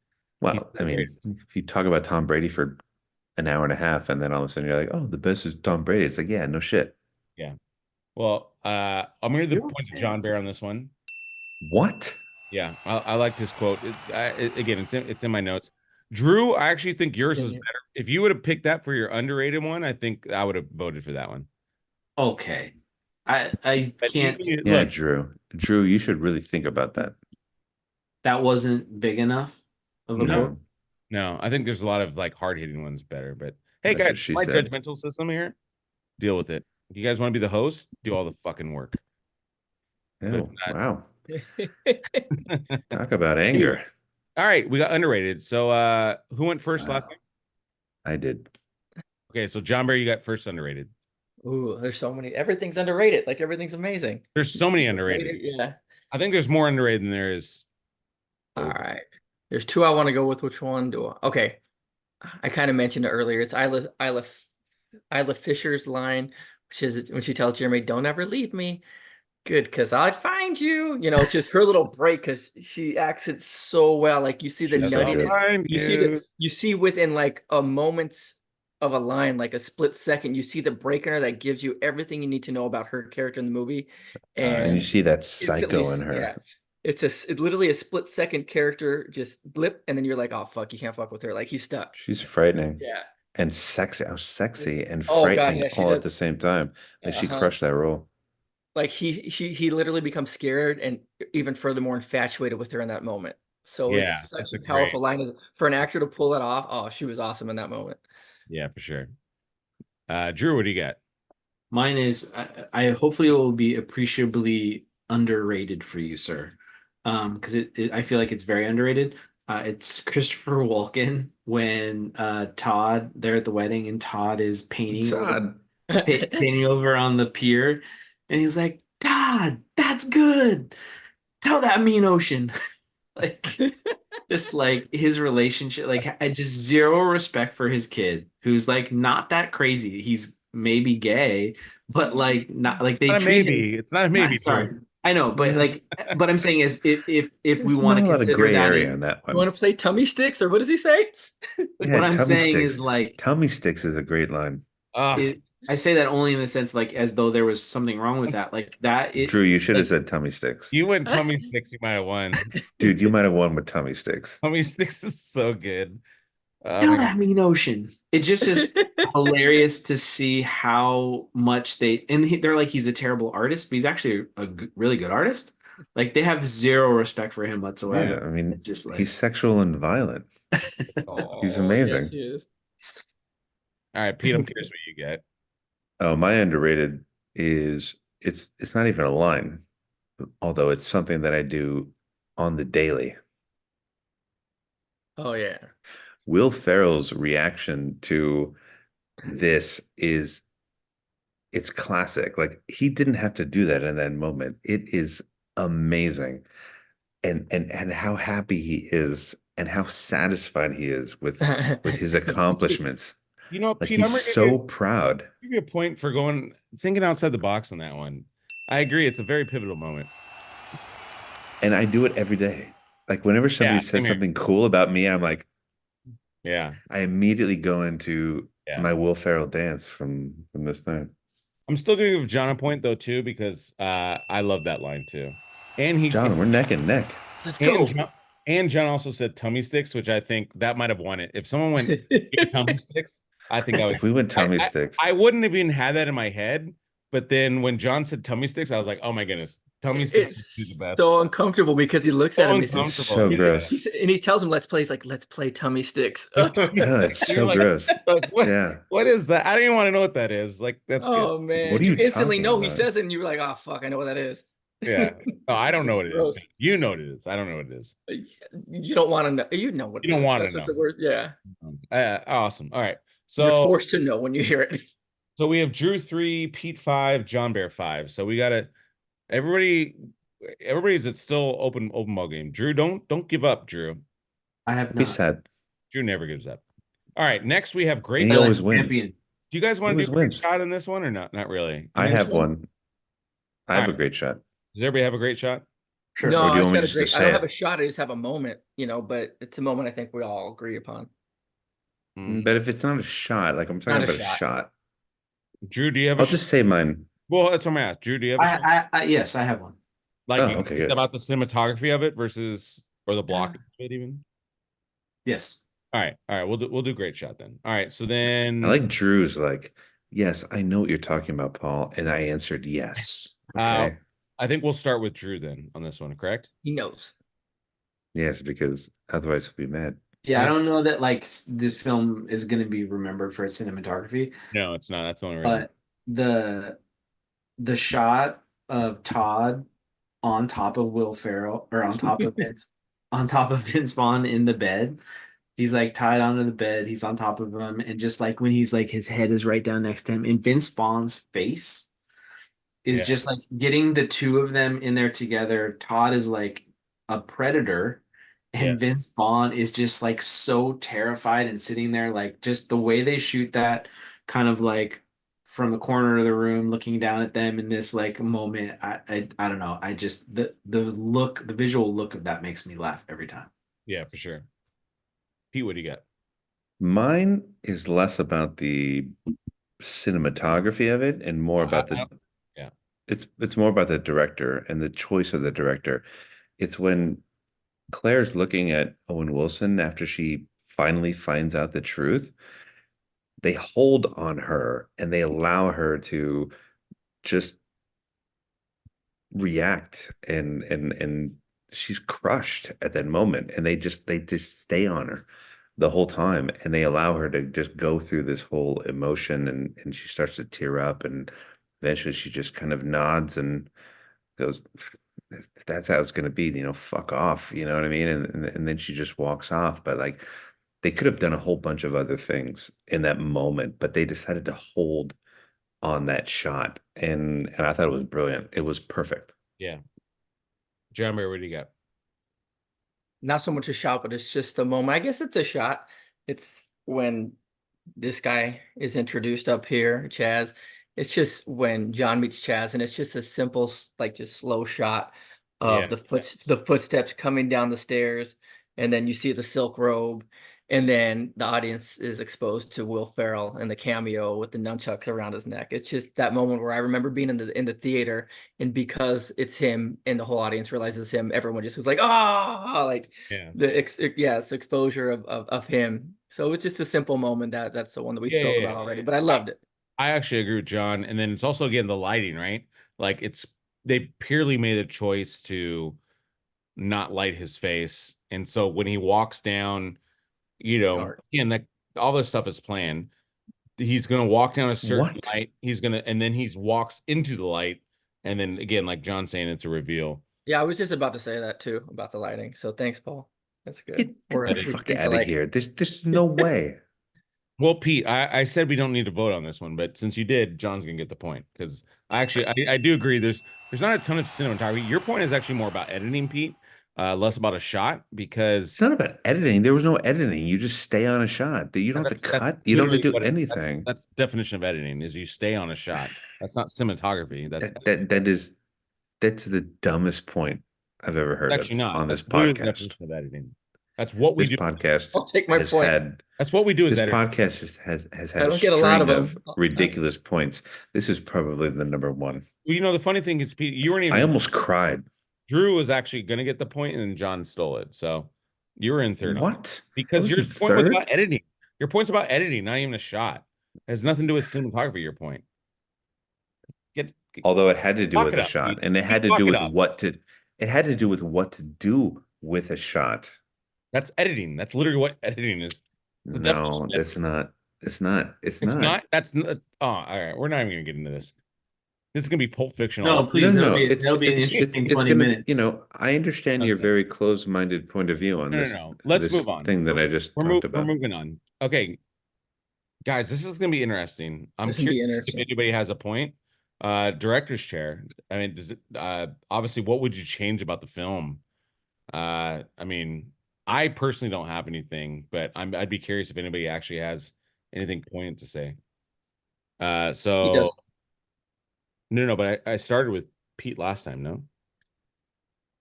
Well, I mean, if you talk about Tom Brady for an hour and a half, and then all of a sudden you're like, "Oh, the best is Tom Brady." It's like, yeah, no shit. yeah. Well, I'm going to point to John Bear on this one. What? Yeah, I liked his quote. Again, it's in my notes. Drew, I actually think yours was better. If you would have picked that for your underrated one, I think I would have voted for that one. Okay. I But can't. Yeah, look, Drew, you should really think about that. That wasn't big enough of a quote. No, I think there's a lot of like hard hitting ones better. But hey, That's what guys, she my said. judgmental system here. Deal with it. If you guys want to be the host, do all the fucking work. Oh, not- wow. Talk about anger. All right, we got underrated. So who went first last time? I did. Okay, so John Bear, you got first underrated. Ooh, there's so many. Everything's underrated. Like everything's amazing. There's so many underrated. Yeah. I think there's more underrated than there is. All right. There's two I want to go with. Which one do I? Okay. I kind of mentioned it earlier. It's Isla Fisher's line, which is when she tells Jeremy, "Don't ever leave me." Good, because I'd find you. It's just her little break because she acts it so well. Like you see the She's so nuttiness. good. Find You see within like a moment's of a line, like a split second, you see the break in her that gives you everything you need to know about her character in the movie. And you And see that instantly, psycho in her. yeah, it's literally a split second character just blip, and then you're like, oh fuck, you can't fuck with her. Like he's stuck. She's frightening Yeah. and sexy and Oh god, frightening yeah, she all at does. the same time. Like she Uh-huh. crushed that role. Like he literally becomes scared and even furthermore infatuated with her in that moment. So Yeah, it's such that's a a great. powerful line for an actor to pull that off. Oh, she was awesome in that moment. Yeah, for sure. Drew, what do you got? Mine is I hopefully it will be appreciably underrated for you, sir. Because I feel like it's very underrated. It's Christopher Walken when Todd they're at the wedding and Todd is Todd. painting over on the pier, and he's like, Todd, that's good. Tell that mean ocean. Like just like his relationship, like I just zero respect for his kid, who's like not that crazy. He's maybe gay, but like not like they Not a treat him. maybe. It's not a Not maybe, sorry, Drew. I know, but like, but I'm saying is if we There's want not to a lot of consider gray that area in in that You one. want to play tummy sticks or what does he say? Yeah, what I'm tummy saying sticks. is like Tummy sticks is a great line. it. I say that only in the sense like as though there was something wrong with that, like that. Drew, you should have Like said tummy sticks. You went tummy sticks, you might have won. Dude, you might have won with tummy sticks. Tummy sticks is so good. Oh no, my god. that mean ocean. It just is hilarious to see how much they're like he's a terrible artist, but he's actually a really good artist. Like they have zero respect for him Yeah, whatsoever. I mean, It's just he's like sexual and violent. He's Oh, yes, amazing. he is. All right, Pete, I'm curious what you get. Oh, my underrated is it's not even a line, although it's something that I do on the daily. Oh yeah. Will Ferrell's reaction to this is it's classic. Like he didn't have to do that in that moment. It is amazing. And how happy he is and how satisfied he is with his accomplishments. You know, Like Pete, I'm he's gonna so proud. give you a point for going thinking outside the box on that one. I agree. It's a very pivotal moment. And I do it every day. Like whenever somebody Yeah, says same here. something cool about me, I'm like, Yeah, I immediately go into yeah. my Will Ferrell dance from this thing. I'm still gonna give John a point though too because I love that line too. And he John, we're neck and neck. Let's and go. John, and John also said tummy sticks, which I think that might have won it. If someone went tummy sticks, I think I would. If we went tummy I, sticks, I wouldn't have even had that in my head. But then when John said tummy sticks, I was like, oh my goodness, tummy sticks is the It's best. so uncomfortable because he looks at So him and he it's says, so uncomfortable. gross. and he tells him, let's play. He's like, let's play tummy sticks. Oh, it's You're so like, gross. what, Yeah. what is that? I don't even want to know what that is. Like, that's good. Oh What man. are You you instantly talking know he about? says it and you're like, oh fuck, I know what that is. Yeah. No, I don't know It's what it is. gross. You know what it is. I don't know what it is. You don't want to know. You know what You it don't is. want to That's what's know. the word. Yeah. Awesome. All right. You're So forced to know when you hear it. so we have Drew 3, Pete 5, John Bear 5. So we gotta everybody's it's still open ball game. Drew, don't give up, Drew. I have Be not. sad. Drew never gives up. All right, next we have great. And he Do always wins. Champion. you guys want to always do great wins. shot in this one or not? Not really. I have Mention? one. I have All a right. great shot. Does everybody have a great shot? Sure. No, Or do I you just want me got a just to great. I say don't have it? a shot. I just have a moment, but it's a moment I think we all agree upon. But if it's not a shot, like I'm talking Not a about a shot. shot, Drew, do you have a I'll shot? just say mine. Well, that's what I'm asking. Drew, do you have a shot? Yes, I have one. Like Oh, you okay, think good. about the cinematography of it versus or the block of it even. Yes. All right, we'll do great shot then. All right, so then I like Drew's like, yes, I know what you're talking about, Paul. And I answered yes. Okay. I think we'll start with Drew then on this one, correct? He knows. Yes, because otherwise he'll be mad. Yeah, I don't know that like this film is going to be remembered for its cinematography, No, it's not. That's the only reason. but the shot of Todd on top of Will Ferrell or on top of Vince Vaughn in the bed. He's like tied onto the bed. He's on top of him, and just like when he's like his head is right down next to him, and Vince Vaughn's face is Yeah. just like getting the two of them in there together. Todd is like a predator, and Yeah. Vince Vaughn is just like so terrified and sitting there, like just the way they shoot that kind of like from the corner of the room looking down at them in this like moment. I don't know. I just the visual look of that makes me laugh every time. Yeah, for sure. Pete, what do you got? Mine is less about the cinematography of it and more about the Yeah. it's more about the director and the choice of the director. It's when Claire's looking at Owen Wilson after she finally finds out the truth. They hold on her and they allow her to just react and she's crushed at that moment and they just stay on her the whole time and they allow her to just go through this whole emotion and she starts to tear up and eventually she just kind of nods and goes, that's how it's going to be, fuck off, you know what I mean? And then she just walks off. But like they could have done a whole bunch of other things in that moment, but they decided to hold on that shot. And I thought it was brilliant. It was perfect. Yeah. Jeremy, what do you got? Not so much a shot, but it's just a moment. I guess it's a shot. It's when this guy is introduced up here, Chaz. It's just when John meets Chaz, and it's just a simple, like just slow shot of Yeah. the footsteps coming down the stairs, and then you see the silk robe, and then the audience is exposed to Will Ferrell and the cameo with the nunchucks around his neck. It's just that moment where I remember being in the theater, and because it's him and the whole audience realizes him, everyone just is like, oh, like Yeah. it's exposure of him. So it's just a simple moment that's the one that we spoke about already, but I loved it. I actually agree with John. And then it's also, again, the lighting, right? Like they purely made a choice to not light his face. And so when he walks down, Art. again, that all this stuff is planned. He's going to walk down a certain What? light. And then he walks into the light. And then again, like John's saying, it's a reveal. Yeah, I was just about to say that too about the lighting. So thanks, Paul. That's good. Get the We fuck think out of alike. here. There's no way. Well, Pete, I said we don't need to vote on this one, but since you did, John's gonna get the point because I do agree. There's not a ton of cinematography. Your point is actually more about editing, Pete, less about a shot It's because not about editing. There was no editing. You just stay on a shot. You don't have to that's cut. You don't have literally to do what anything. that's the definition of editing is you stay on a shot. That's not cinematography. That's That's the dumbest point I've ever heard actually of not. on this That's literally the podcast. definition of editing. That's what we This do. podcast I'll take my has point. had That's what we do as this editors. podcast has I had a don't get a lot string of of them. ridiculous points. This is probably the number one. Well, the funny thing is, Pete, you weren't I even. almost cried. Drew was actually going to get the point, and then John stole it. So you were in third. What? I Because was your in point was third? about editing. Your point's about editing, not even a shot. It has nothing to do with cinematography. Your point. Get Although it had to do Talk with it a up, shot, Pete. and it had to Talk do it with up. it had to do with what to do with a shot. That's editing. That's literally what editing is. It's the definition No, of that's editing. not. It's not. It's It's not. not. That's not. Oh, all right. We're not even gonna get into this. This is gonna be Pulp Fiction. No, All please. No. That'll be an interesting 20 gonna be, minutes. I understand your Okay. very closed-minded point of view on No. this Let's this move on. thing that I just talked We're about. moving on. Okay, guys, this is gonna be interesting. I'm This would be curious if interesting. anybody has a point. Director's chair. I mean, does it obviously what would you change about the film? I mean, I personally don't have anything, but I'd be curious if anybody actually has anything poignant to say. He So does. no, but I started with Pete last time, no?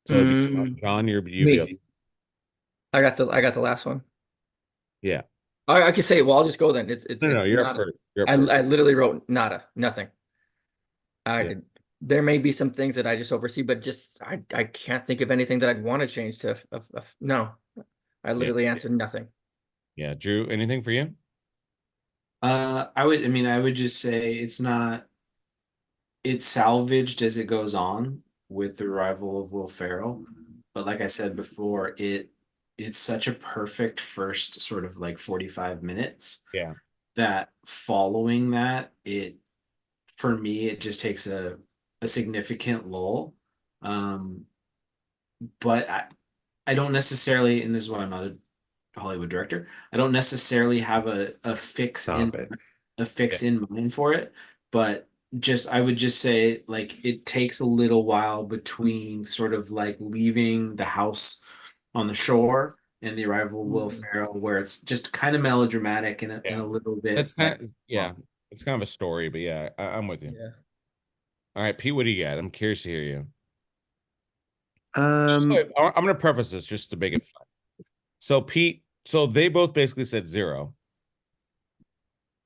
So it'd be John, you'd be up. Me. I got the last one. Yeah. I could say, well, I'll just go then. It's No, you're up nada. first. You're up I first. literally wrote nada, nothing. Yeah. There may be some things that I just oversee, but just I can't think of anything that I'd want to change to. No, I literally answered nothing. Yeah, Drew, anything for you? I would just say it's salvaged as it goes on with the arrival of Will Ferrell. But like I said before, it's such a perfect first sort of like 45 minutes Yeah. that following that, for me, it just takes a significant lull. But I don't necessarily, and this is why I'm not a Hollywood director, I don't necessarily have a fix Stop it. in mind for it, but I would just say like it takes a little while between sort of like leaving the house on the shore and the arrival of Will Ferrell, where it's just kind of melodramatic and a little bit That's kind of, yeah. It's kind of a story, but yeah, I'm with you. Yeah. All right, Pete, what do you got? I'm curious to hear you. Um, Wait, I'm going to preface this just to make it fun. So Pete, so they both basically said 0.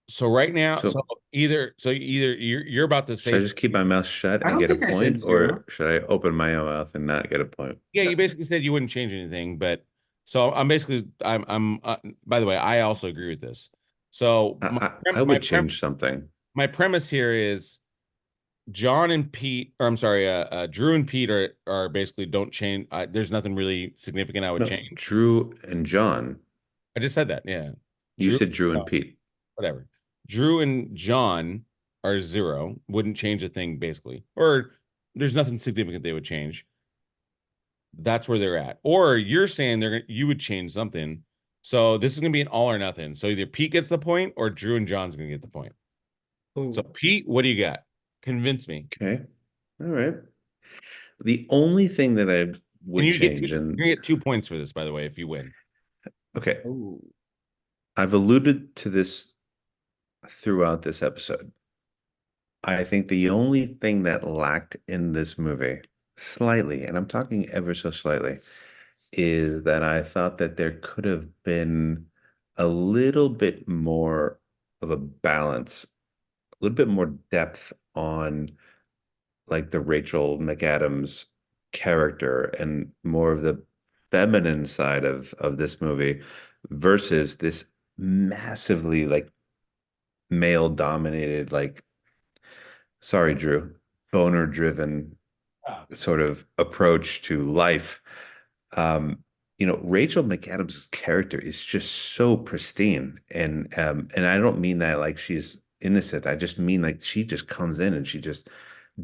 So right now, so either you're about to should I say, just keep my mouth shut I and don't get a think I said point, 0. or should I open my mouth and not get a point? yeah, you basically said you wouldn't change anything, but so I'm basically I'm by the way, I also agree with this. So I would change something. my premise here is John and Pete, or I'm sorry, Drew and Pete are basically don't change. There's nothing really significant I would No, change. Drew and John. I just said that, yeah. You Drew, said Drew and no, Pete. whatever. Drew and John are 0, wouldn't change a thing basically, or there's nothing significant they would change. That's where they're at. Or you're saying you would change something. So this is gonna be an all or nothing. So either Pete gets the point or Drew and John's gonna get the point. So Ooh. Pete, what do you got? Convince me. Okay. All right. The only thing that I And would you change, you're and gonna get 2 points for this, by the way, if you win. okay, Ooh. I've alluded to this throughout this episode. I think the only thing that lacked in this movie, slightly, and I'm talking ever so slightly, is that I thought that there could have been a little bit more of a balance, a little bit more depth on like the Rachel McAdams character and more of the feminine side of this movie versus this massively like male dominated, like, sorry Drew, boner driven sort of approach to life. Rachel McAdams' character is just so pristine, and I don't mean that like she's innocent. I just mean like she just comes in and she just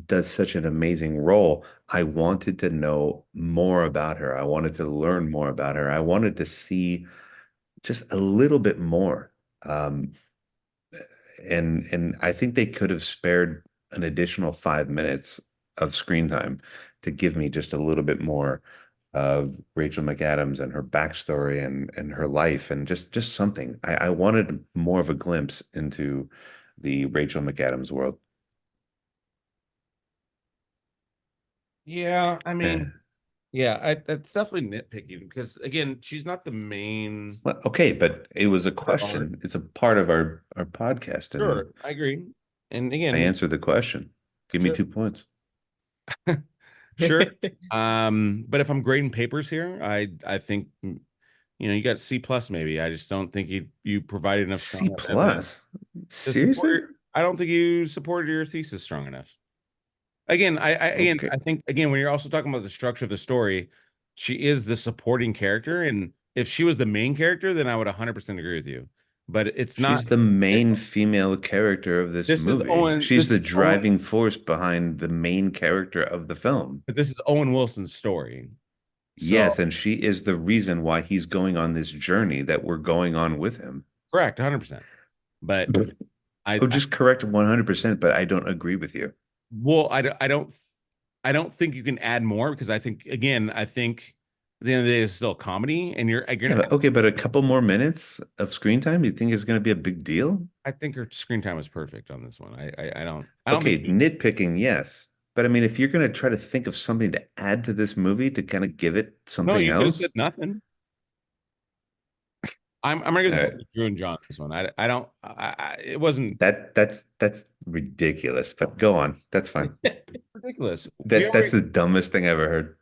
does such an amazing role. I wanted to know more about her. I wanted to learn more about her. I wanted to see just a little bit more. Um, and I think they could have spared an additional 5 minutes of screen time to give me just a little bit more of Rachel McAdams and her backstory and her life and just something. I wanted more of a glimpse into the Rachel McAdams world. Yeah, I Eh. mean, yeah, that's definitely nitpicking because again, she's not the main. Well, okay, but it was a Her art. question. It's a part of our podcast, and Sure, I agree. And I again, answered the question. Give me sure, 2 points. sure. But if I'm grading papers here, I think you got C+ maybe. I just don't think you provided enough strong C enough evidence plus? to support Seriously? I don't think you supported your thesis strong enough. Again, Okay. I think again when you're also talking about the structure of the story, she is the supporting character, and if she was the main character, then I would 100% agree with you. But it's She's not. the main female character of this This is movie. Owen. She's the driving force behind the main character of the film. But this is Owen Wilson's story. So Yes, and she is the reason why he's going on this journey that we're going on with him. correct, 100%. But Oh, just correct 100%, but I don't agree with you. well, I don't think you can add more because I think again, I think at the end of the day it's still a comedy, and you're Yeah, gonna. okay, but a couple more minutes of screen time, you think is going to be a big deal? I think her screen time was perfect on this one. I don't Okay, think nitpicking, yes. But I mean, if you're going to try to think of something to add to this movie to kind of give it no, something you could have else, said nothing. I'm gonna all go right, with Drew and John this one. I don't it wasn't that's ridiculous. But go on, that's fine. ridiculous. That's the dumbest thing I ever heard.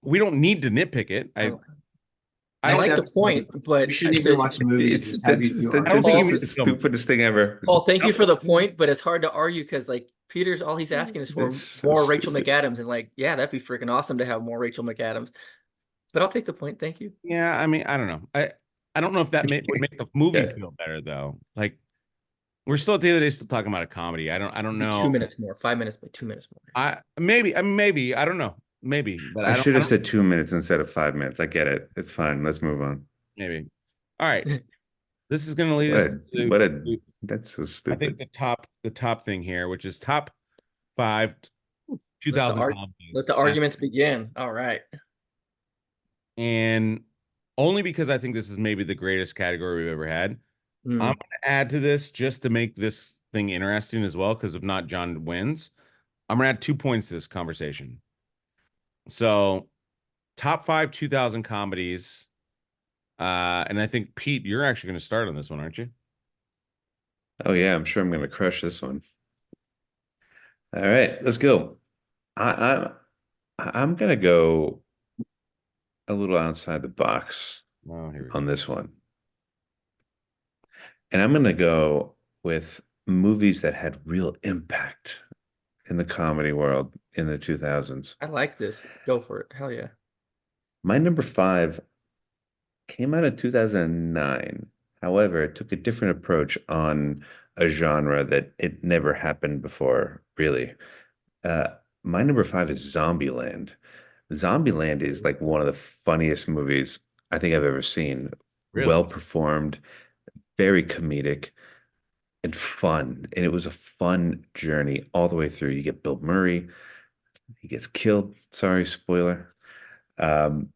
We don't need to nitpick it. Oh. I I don't Next like the episode, point, but we shouldn't even watch the movie. It's Just have you do I don't think that's you the need to film it. stupidest thing ever. Paul, thank you for the point, but it's hard to argue because like Peter's all he's asking is for That's so more Rachel stupid. McAdams, and like, yeah, that'd be freaking awesome to have more Rachel McAdams. But I'll take the point. Thank you. Yeah, I mean, I don't know. I don't know if that would make the movie Yeah. feel better though. Like we're still at the end of the day still talking about a comedy. I don't know. 2 minutes more, 5 minutes, but 2 minutes more. Maybe I don't know. Maybe, but I should I have don't said 2 minutes instead of 5 minutes. I get it. It's fine. Let's move on. maybe. All right. This is gonna lead What us a, to what a that's so I think stupid. the top thing here, which is top 5 2000 comedies. Let the arguments begin. All right. And only because I think this is maybe the greatest category we've ever had. I'm Mm. going to add to this just to make this thing interesting as well, because if not, John wins. I'm going to add 2 points to this conversation. So, top 5 2000 comedies. And I think, Pete, you're actually going to start on this one, aren't you? Oh yeah, I'm sure I'm going to crush this one. All right, let's go. I, I'm going to go a little outside the box Oh, here we on go. this one. And I'm going to go with movies that had real impact in the comedy world in the 2000s. I like this. Go for it. Hell yeah. My number 5 came out in 2009. However, it took a different approach on a genre that it never happened before, really. Uh, my number 5 is Zombieland. Zombieland is like one of the funniest movies I think I've ever seen. Really? Well performed, very comedic and fun. And it was a fun journey all the way through. You get Bill Murray, he gets killed. Sorry, spoiler. Um,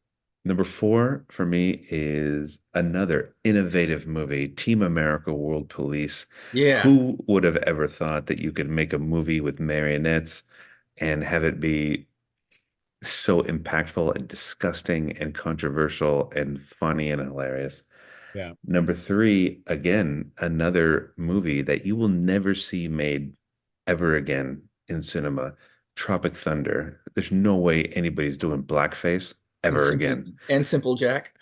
Number 4 for me is another innovative movie, Team America World Police. Yeah. Who would have ever thought that you could make a movie with marionettes and have it be so impactful and disgusting and controversial and funny and hilarious? Yeah. Number 3, again, another movie that you will never see made ever again in cinema, Tropic Thunder. There's no way anybody's doing blackface ever again. And Simple Jack.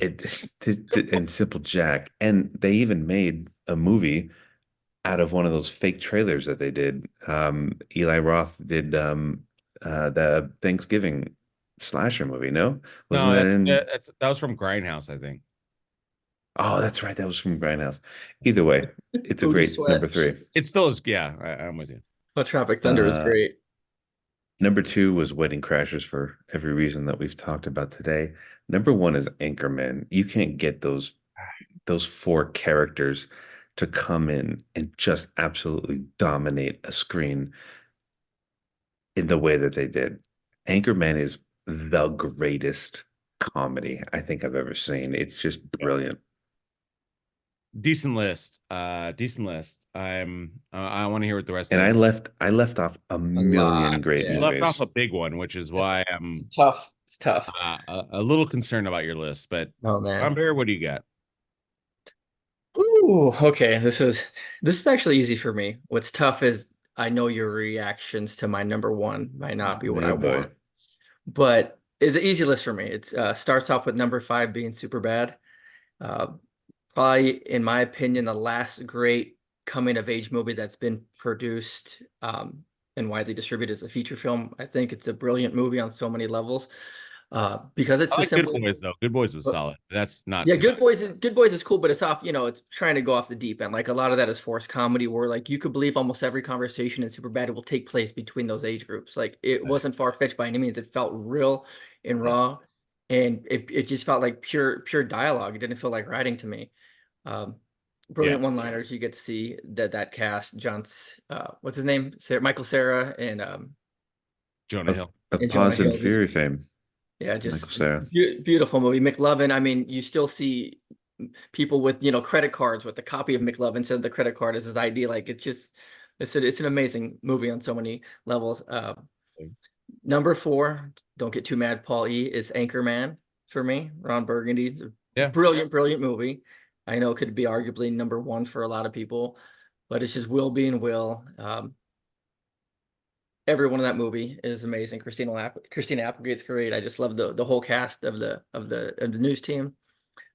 And Simple Jack. And they even made a movie out of one of those fake trailers that they did. Eli Roth did the Thanksgiving slasher movie, no? Wasn't No, that in? that was from Grindhouse, I think. Oh, that's right. That was from Grindhouse. Either way, it's a Booty great Sweat. number 3. It still is. Yeah, I'm with you. But Tropic Thunder is great. Number 2 was Wedding Crashers for every reason that we've talked about today. Number 1 is Anchorman. You can't get those 4 characters to come in and just absolutely dominate a screen in the way that they did. Anchorman is the greatest comedy I think I've ever seen. It's just brilliant. Decent list. Decent list. I want to hear what the rest And of I left off a million great You movies. left off a big one, which is why I'm It's tough. It's tough. a little concerned about your list. But Oh man. Bear, what do you got? Ooh, okay. This is actually easy for me. What's tough is I know your reactions to my number 1 might not be what I boy. want, but it's an easy list for me. It's starts off with number 5 being Superbad. Probably, in my opinion, the last great coming of age movie that's been produced and widely distributed as a feature film. I think it's a brilliant movie on so many levels. Because it's I a like simple. Good Boys though. Good Boys was solid. That's not Yeah, Good Boys is cool, but it's off, it's trying to go off the deep end. Like a lot of that is forced comedy where like you could believe almost every conversation in Superbad will take place between those age groups. Like it wasn't far-fetched by any means. It felt real and raw, and it just felt like pure dialogue. It didn't feel like writing to me. Brilliant one-liners. You get to see that cast. John's what's his name? Michael Cera and Jonah Hill. Of and Jonah Paws and Hill. Fury fame. Yeah, Michael just Cera. beautiful movie. McLovin, I mean, you still see people with, credit cards with a copy of McLovin instead of the credit card as his ID. Like it's an amazing movie on so many levels. Number 4, don't get too mad, Paul E, is Anchorman for me. Ron Burgundy's brilliant movie. I know it could be arguably number 1 for a lot of people, but it's just Will being Will. Everyone in that movie is amazing. Christina Applegate's great. I just love the whole cast of the news team.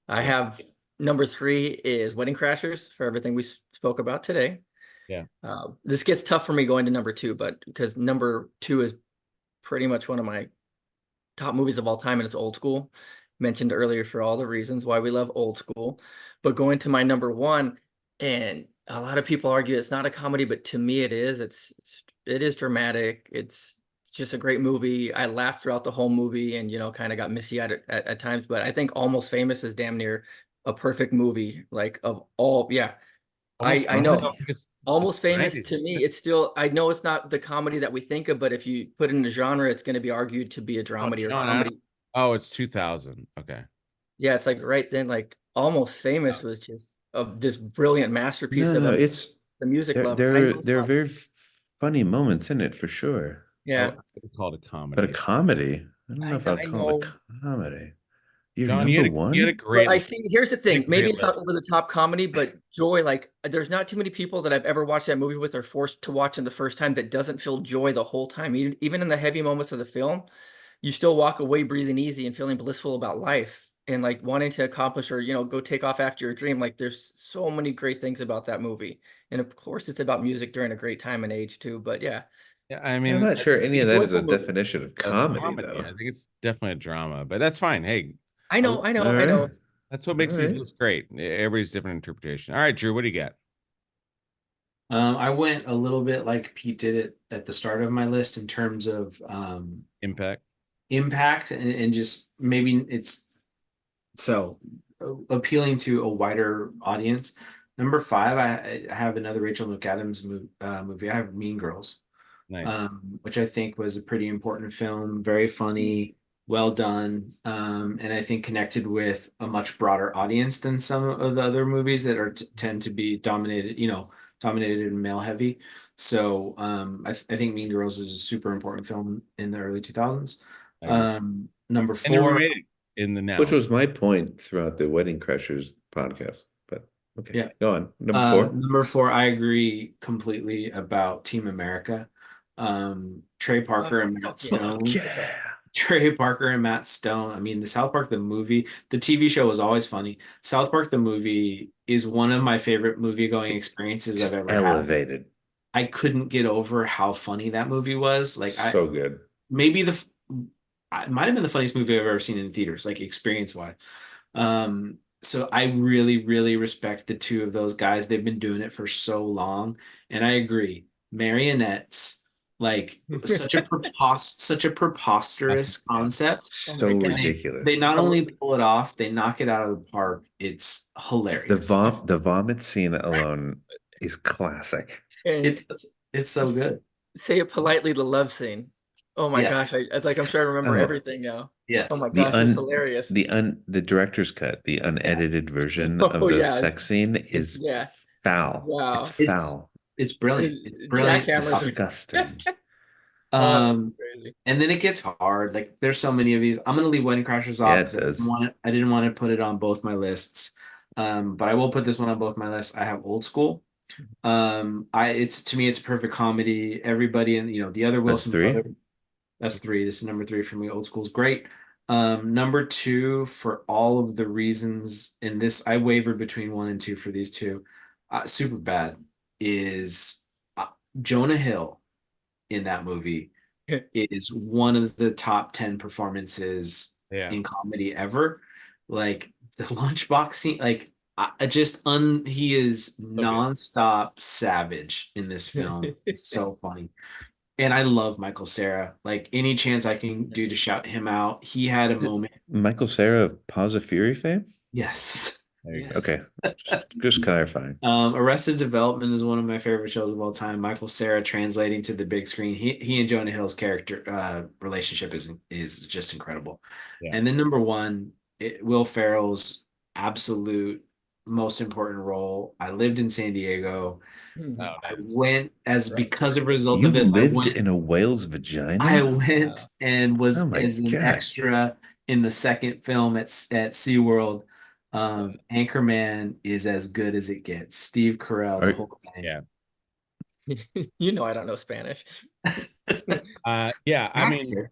I have number 3 is Wedding Crashers for everything we spoke about today. Yeah. This gets tough for me going to number 2, but because number 2 is pretty much one of my top movies of all time, and it's old school. Mentioned earlier for all the reasons why we love old school. But going to my number 1, and a lot of people argue it's not a comedy, but to me it is. It is dramatic. It's just a great movie. I laughed throughout the whole movie and, kind of got misty-eyed at times, but I think Almost Famous is damn near a perfect movie. Like of all, yeah. I know Almost Famous to me, it's still, I know it's not the comedy that we think of, but if you put it in a genre, it's going to be argued to be a dramedy or comedy. Oh, it's 2000. Okay. Yeah, it's like right then, like Almost Famous was just a brilliant masterpiece No, of no, the music there love. there are very funny moments in it for sure. Yeah, I call it a But a comedy. comedy, I don't know if I'd I call it know. a comedy. You're John, number you had a one? great But I list. see, here's the You had thing. a Maybe great it's not list. over the top comedy, but Joy, like, there's not too many people that I've ever watched that movie with or forced to watch in the first time that doesn't feel joy the whole time. Even in the heavy moments of the film, you still walk away breathing easy and feeling blissful about life and like wanting to accomplish or, go take off after your dream. Like, there's so many great things about that movie. And of course, it's about music during a great time and age too. But yeah, Yeah, I I'm mean, not sure any it's of a that is a joyful movie. definition of a comedy, though. I think it's definitely a drama, but that's fine. Hey, I know, I know, All I know. right. that's what makes All these right. lists great. Everybody's different interpretation. All right, Drew, what do you got? I went a little bit like Pete did it at the start of my list in terms of Impact. impact and just maybe it's so appealing to a wider audience. Number 5, I have another Rachel McAdams movie. I have Mean Girls, Nice. which I think was a pretty important film, very funny, well done, and I think connected with a much broader audience than some of the other movies that are tend to be dominated and male heavy. So I think Mean Girls is a super important film in the early 2000s. I agree. Number And they 4, remade it in the now. Which was my point throughout the Wedding Crashers podcast. But okay, Yeah. go on. Number 4. Number 4, I agree completely about Team America. Trey Parker and Matt Stone. Yeah. Trey Parker and Matt Stone. I mean, the South Park the movie, the TV show was always funny. South Park the movie is one of my favorite movie going experiences I've ever had. Elevated. I couldn't get over how funny that movie was. Like So good. maybe it might have been the funniest movie I've ever seen in theaters, like experience wise. So I really, really respect the two of those guys. They've been doing it for so long, and I agree. Marionettes, like such a preposterous concept. So Oh my gosh. ridiculous. They not only pull it off, they knock it out of the park. It's hilarious. The vomit scene alone is classic. And It's so good. say it politely, the love scene. Oh my Yes. gosh, I'm trying to remember Oh. everything now. Yes. Oh my gosh, it's hilarious. The director's cut, the unedited version of the sex scene is foul. Wow. It's foul. It's brilliant. It's brilliant. Jackhammers. Disgusting. That's crazy. And then it gets hard. Like there's so many of these. I'm gonna leave Wedding Crashers off Yeah, it because does. I didn't want to put it on both my lists. But I will put this one on both my lists. I have Old School. It's to me, it's a perfect comedy. Everybody and the other Wilson brother. That's 3. This is number 3 for me. Old School's great. Number 2 for all of the reasons in this, I wavered between 1 and 2 for these two. Super Bad is Jonah Hill in that movie is one of the top 10 performances in comedy ever. Like the lunchbox scene, like he is nonstop savage in this film. It's so funny. And I love Michael Cera. Like any chance I can do to shout him out. He had a moment. Michael Cera of Paws of Fury fame? Yes. Yes. Okay. Just clarifying. Arrested Development is one of my favorite shows of all time. Michael Cera translating to the big screen. He and Jonah Hill's character relationship is just incredible. Yeah. And then number 1, Will Ferrell's absolute most important role. I lived in San Diego. I went because of a result of this. You lived in a whale's vagina? I went and was as an extra in the second film at SeaWorld. Anchorman is as good as it gets. Steve Carell, the whole thing. Yeah. I don't know Spanish. I mean,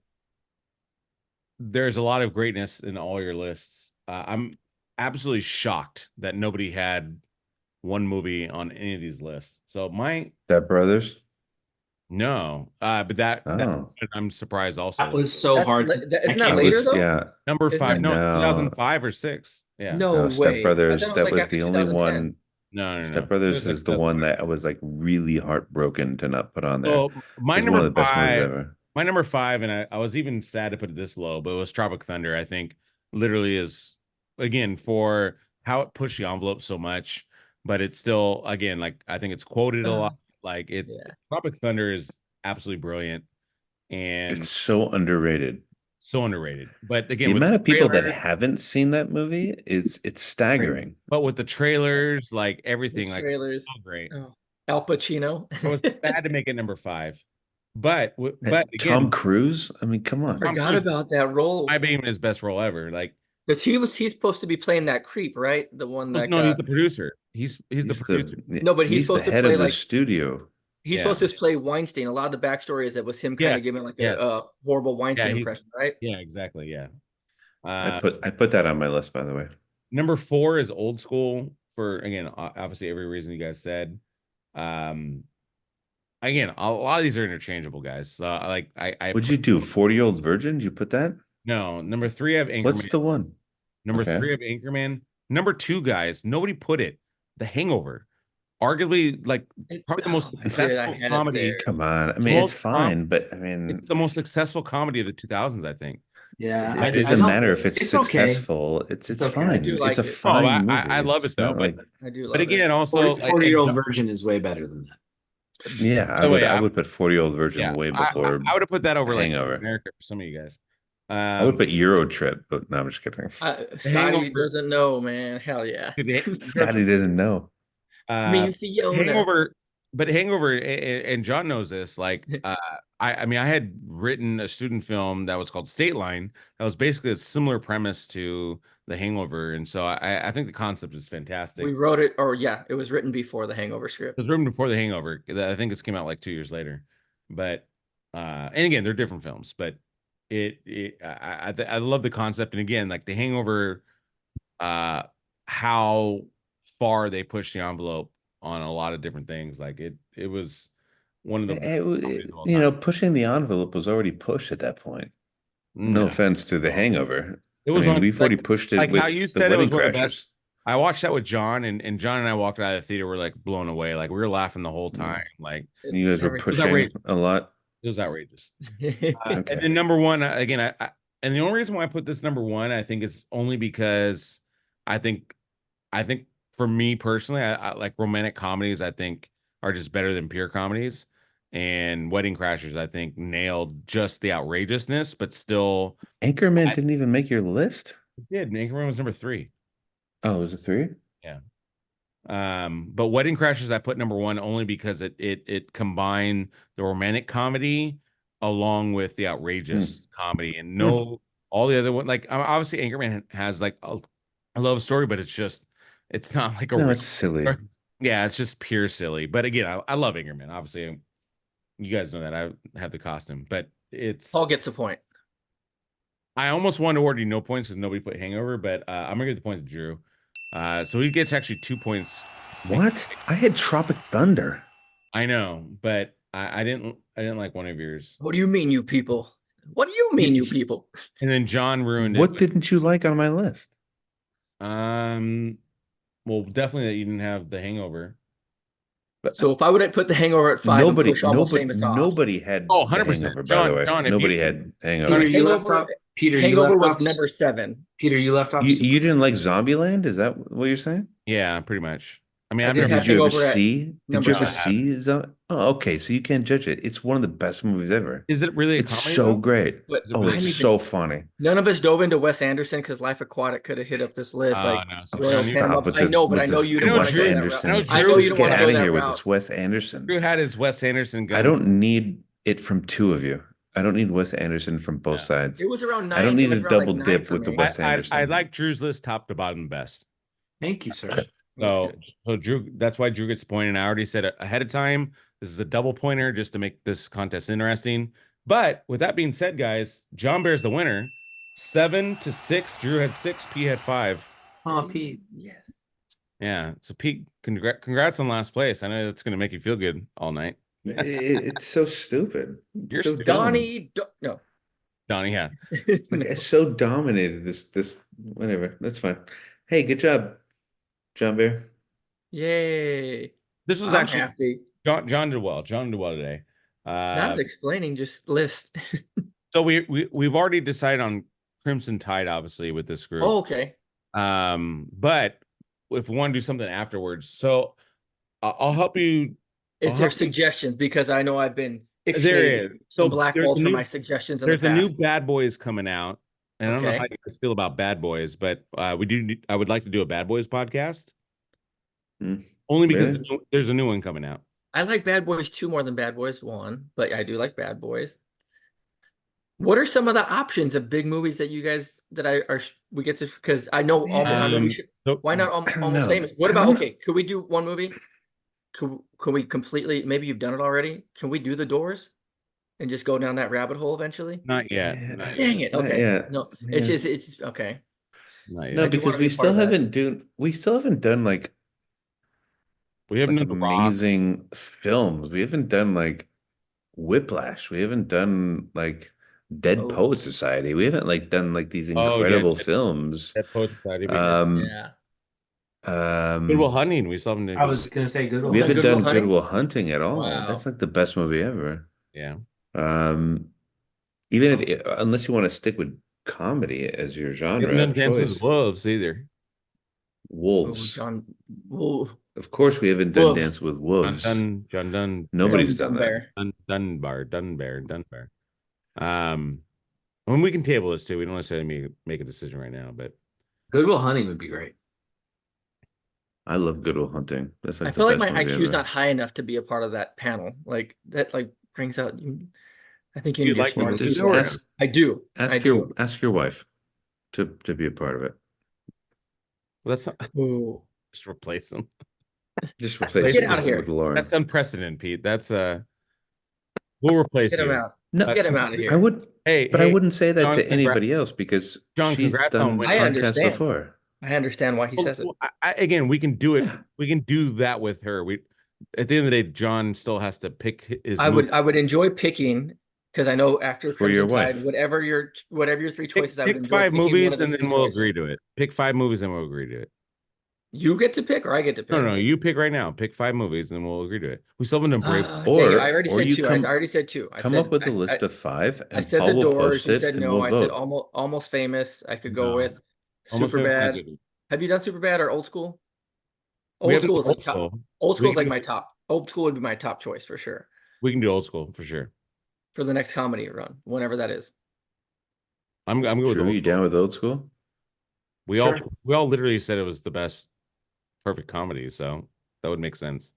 there's a lot of greatness in all your lists. I'm absolutely shocked that nobody had one movie on any of these lists. So Step Brothers? No, but that I'm surprised also. That was so hard. Isn't that later though? Yeah. Number 5. No, 2005 or 6. Yeah. No way. Step Brothers. That was the only 2010. one. No. Step Brothers is the one that I was like really heartbroken to not put on there. So my it's number one of the best 5. movies ever. My number 5, and I was even sad to put it this low, but it was Tropic Thunder. I think literally is, again, for how it pushed the envelope so much, but it's still, again, like I think it's quoted a lot. Like Tropic Thunder is absolutely brilliant, and it's so underrated. So underrated. But The again, with amount the of people that trailers- haven't seen that movie it's staggering. but with the trailers, like The everything, like trailers. so great. Oh, Al Pacino. I was sad to make it number 5. But And again, Tom Cruise, I mean, come I on. forgot Cruise about that role. might be even his best role ever. Like, But he's supposed to be playing that creep, right? The one that no, got, he's the producer. He's the producer. No, but he's supposed the to head play of the like- studio. he's Yeah. supposed to play Weinstein. A lot of the backstory is that was him kind of giving like Yes. a horrible Weinstein he- impression, right? Yeah, exactly. Yeah. I put that on my list, by the way. Number 4 is Old School for, again, obviously every reason you guys said. Again, a lot of these are interchangeable, guys. Like I What'd you do? 40-Year-Old Virgin? Did you put that? No, number 3 I have Anchorman. What's the one? Number Okay. 3 of Anchorman. Number 2, guys, nobody put it. The Hangover. Arguably, like, probably the most Oh, dude, I successful had it comedy. there. Come on. I mean, Well, it's fine, but I mean, It's the most successful comedy of the 2000s, I think. Yeah, it doesn't matter if it's okay. successful. It's It's okay. fine. I do like It's a it. fine I movie. love it, It's though, not but- like, I do love But again, it. also, like, 40-year-old and- virgin is way better than that. yeah, By the way, I would put 40-Year-Old Virgin yeah, way I before. would have put that over like Hangover. America for some of you guys. I would put Euro Trip, but no, I'm just kidding. Scotty Hangover- doesn't know, man. Hell yeah. Scotty doesn't know. Me, Fiona. Hangover, but Hangover, and John knows this. Like, I mean, I had written a student film that was called State Line. That was basically a similar premise to The Hangover, and so I think the concept is fantastic. We wrote it, or yeah, it was written before the Hangover script. It was written before The Hangover. I think this came out like 2 years later. But and again, they're different films, but I love the concept. And again, like The Hangover, how far they pushed the envelope on a lot of different things. Like it was one of the You know, pushing the envelope was already pushed at that point. No offense to The Hangover. It was I mean, one- we've already pushed it like with how you the said it was Wedding one of the Crashers. best. I watched that with John, and John and I walked out of the theater. We're like blown away. Like we were laughing the whole time. Like And you guys were Everything. pushing outrageous. a lot. it was outrageous. Okay. And then number 1, again, I and the only reason why I put this number 1, I think, is only because I think for me personally, I like romantic comedies. I think are just better than pure comedies. And Wedding Crashers, I think, nailed just the outrageousness, but still Anchorman didn't even make your list. it did. Anchorman was number 3. Oh, was it 3? But Wedding Crashers, I put number 1 only because it combined the romantic comedy along with the outrageous comedy, and all the other one. Like obviously, Anchorman has like a love story, but it's not like a No, it's silly. yeah, it's just pure silly. But again, I love Anchorman. Obviously, you guys know that I have the costume, but it's Paul gets a point. I almost wanted to award you no points because nobody put Hangover, but I'm gonna give the point to Drew. So he gets actually 2 points. What? I had Tropic Thunder. I know, but I didn't like one of yours. What do you mean, you people? What do you mean, you people? And then John ruined What it. didn't you like on my list? Well, definitely that you didn't have The Hangover. So if I would have put the Hangover at 5 and push Almost Famous off. nobody had Oh, The 100%. Hangover, by John- the way. John, if Nobody you- had Peter, Hangover. you left Hangover- off. Peter, Hangover you was left off. number 7. Peter, you left off. You didn't like Zombieland? Is that what you're saying? Yeah, pretty much. I mean, I I've did never have Did you ever Hangover at see? Did number you ever seven. see Zombie? Oh, okay. So you can't judge it. It's one of the best movies ever. Is it really a It's comedy? so though? great. But Oh, I didn't it's even- so funny. none of us dove into Wes Anderson because Life Aquatic could have hit up this list. Oh, like no. Royal Stop Tenenbaums. with I know, but with I know this you I don't know want to Drew- go that Anderson. I know route. I Drew- know Just you don't get want to out go of that here with route. this Wes Anderson. Drew had his Wes Anderson gun. I don't need it from 2 of you. I don't need Wes Anderson from both Yeah. sides. It was around 9. I don't it need was to around, double like, 9 dip for with the me. Wes Anderson. I like Drew's list top to bottom best. Thank you, sir. That's So, good. Drew, that's why Drew gets the point. And I already said it ahead of time. This is a double pointer just to make this contest interesting. But with that being said, guys, John Bear's the winner. 7-6. Drew had 6. P had 5. Oh, Pete. Yes. Yeah. So Pete, congrats on last place. I know that's gonna make you feel good all night. It's so stupid. It's You're so stupid. dumb. Donnie, no. Donnie, yeah. Like, I so dominated this whatever. That's fine. Hey, good job, John Bear. Yay. This was I'm actually happy. John did well. John did well today. Not explaining, just list. So we've already decided on Crimson Tide, obviously, with this group. Oh, okay. But if we want to do something afterwards, so I'll help you. Is I'll there help you- suggestions? Because I know I've been There is. So So blackballed for my suggestions in the there's a new past. Bad Boys coming out. And I don't know Okay. how you guys feel about Bad Boys, but I would like to do a Bad Boys podcast. Only because Really? there's a new one coming out. I like Bad Boys 2 more than Bad Boys 1, but I do like Bad Boys. What are some of the options of big movies that you guys we get to, because I know why not I don't Almost know. Famous? What I about, don't okay, could we do one movie? Could we completely, maybe you've done it already. Can we do The Doors and just go down that rabbit hole eventually? Not yet. Yeah. Not yet. Dang it. Not Okay. yet. No, Yeah. it's okay. Not No, yet. do because wanna be we a part still of that. haven't done like We haven't done The Rock. amazing films. We haven't done like Whiplash. We haven't done like Dead Oh. Poet Society. We haven't like done like these Oh, yeah, incredible Dead- films. That Poet Society. But yeah. Yeah. Good Will Hunting. We still haven't done. I was gonna say Good Will We Hunting. haven't Good Will done Hunting? Good Will Hunting at all. Wow. That's like the best movie ever. Yeah. Even if unless you want to stick with comedy as your We genre haven't done of Dances choice. with Wolves either. Oh, Wolves. John. Whoa. Of course, we haven't done Wolves. Dance with Wolves. John Dunn. Nobody's John done that. Dunbar. When we can table this too. We don't necessarily make a decision right now, but Good Will Hunting would be great. I love Good Will Hunting. That's like I the feel like best my movie IQ is ever. not high enough to be a part of that panel. Like that, like brings out. I think you You need your like smart. movies? Just Or- I do. I do. ask your wife to be a part of it. well, that's not Ooh. just replace them. Just replace Get it out of here. with Lauren. That's unprecedented, Pete. That's we'll replace Get him you. out. No, Get him out of here. I would, Hey, but hey, I wouldn't say that John, to anybody else because John, she's congrats done on winning. I podcasts understand. before. I understand why he says it. Again, we can do it. Yeah. We can do that with her. We at the end of the day, John still has to pick his. I would enjoy picking, because I know after For your Crimson Tide, wife. whatever your three choices, I would pick enjoy 5 picking one movies of the and then three we'll choices. agree to it. Pick 5 movies and we'll agree to it. You get to pick, or I get to pick. No, you pick right now. Pick 5 movies and then we'll agree to it. We still haven't done Brave. Dang Or- it, I already or said you 2. come- I already said 2. I Come said, up with a I- list of 5 I and said Paul The will Doors. post You it said and no. we'll I said vote. almost famous. I could go No. with Almost Famous is Superbad. good. Have you done Superbad or Old School? We Old haven't School done is like Old top. School. Old School We is like can my top. Old School would be my top choice for sure We can do Old School for sure. for the next comedy run, whenever that is. I'm good with Drew, Old you School. down with Old School? We Sure. all literally said it was the best perfect comedy, so that would make sense.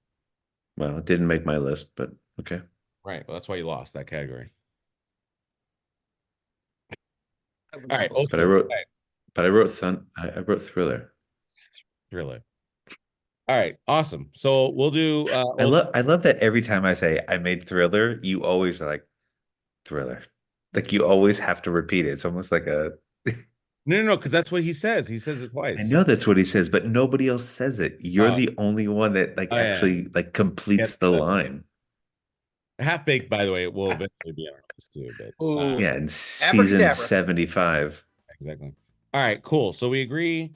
Well, it didn't make my list, but okay. Right. Well, that's why you lost that category. I would All right. love Old But School. I wrote Thriller. Thriller. All right. Awesome. So we'll do. I love that every time I say I made Thriller, you always are like Thriller. Like you always have to repeat it. It's almost like a. No, because that's what he says. He says it twice. I know that's what he says, but nobody else says it. You're Oh. the only one that like Oh, yeah. actually like completes Gets the the- line. Half Baked, by the way, will eventually be on our list too. But Ooh. Yeah, in season Abracadabra. 75. exactly. All right. Cool. So we agree.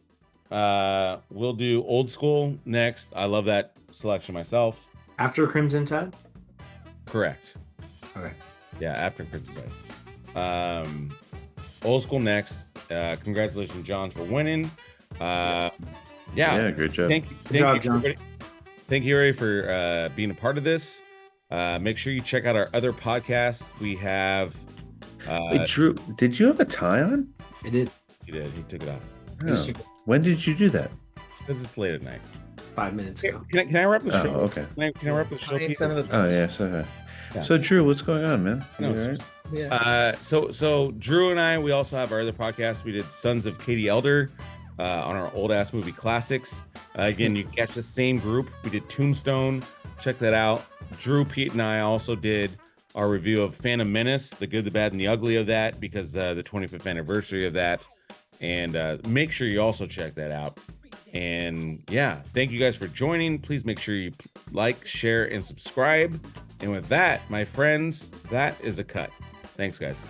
We'll do Old School next. I love that selection myself. After Crimson Tide? Correct. Okay. Yeah, after Crimson Tide. Old School next. Congratulations, John, for winning. Yeah. Great job. Thank you, job, John. everybody. Thank you, everybody, for being a part of this. Make sure you check out our other podcasts. We have. Wait, Drew, did you have a tie on? I did. He did. He took it off Oh. When did you do that? because it's late at night. 5 minutes ago. Can I wrap the show? Oh, okay. Can I wrap the show? Giant Pete? son of a- Oh, yeah. So, Yeah. so Drew, what's going on, man? You No, all right? seriously. Yeah. So Drew and I, we also have our other podcast. We did Sons of Katie Elder on our old ass movie classics. Again, you can catch the same group. We did Tombstone. Check that out. Drew, Pete, and I also did our review of Phantom Menace, the good, the bad, and the ugly of that, because the 25th anniversary of that. And make sure you also check that out. And yeah, thank you guys for joining. Please make sure you like, share, and subscribe. And with that, my friends, that is a cut. Thanks, guys.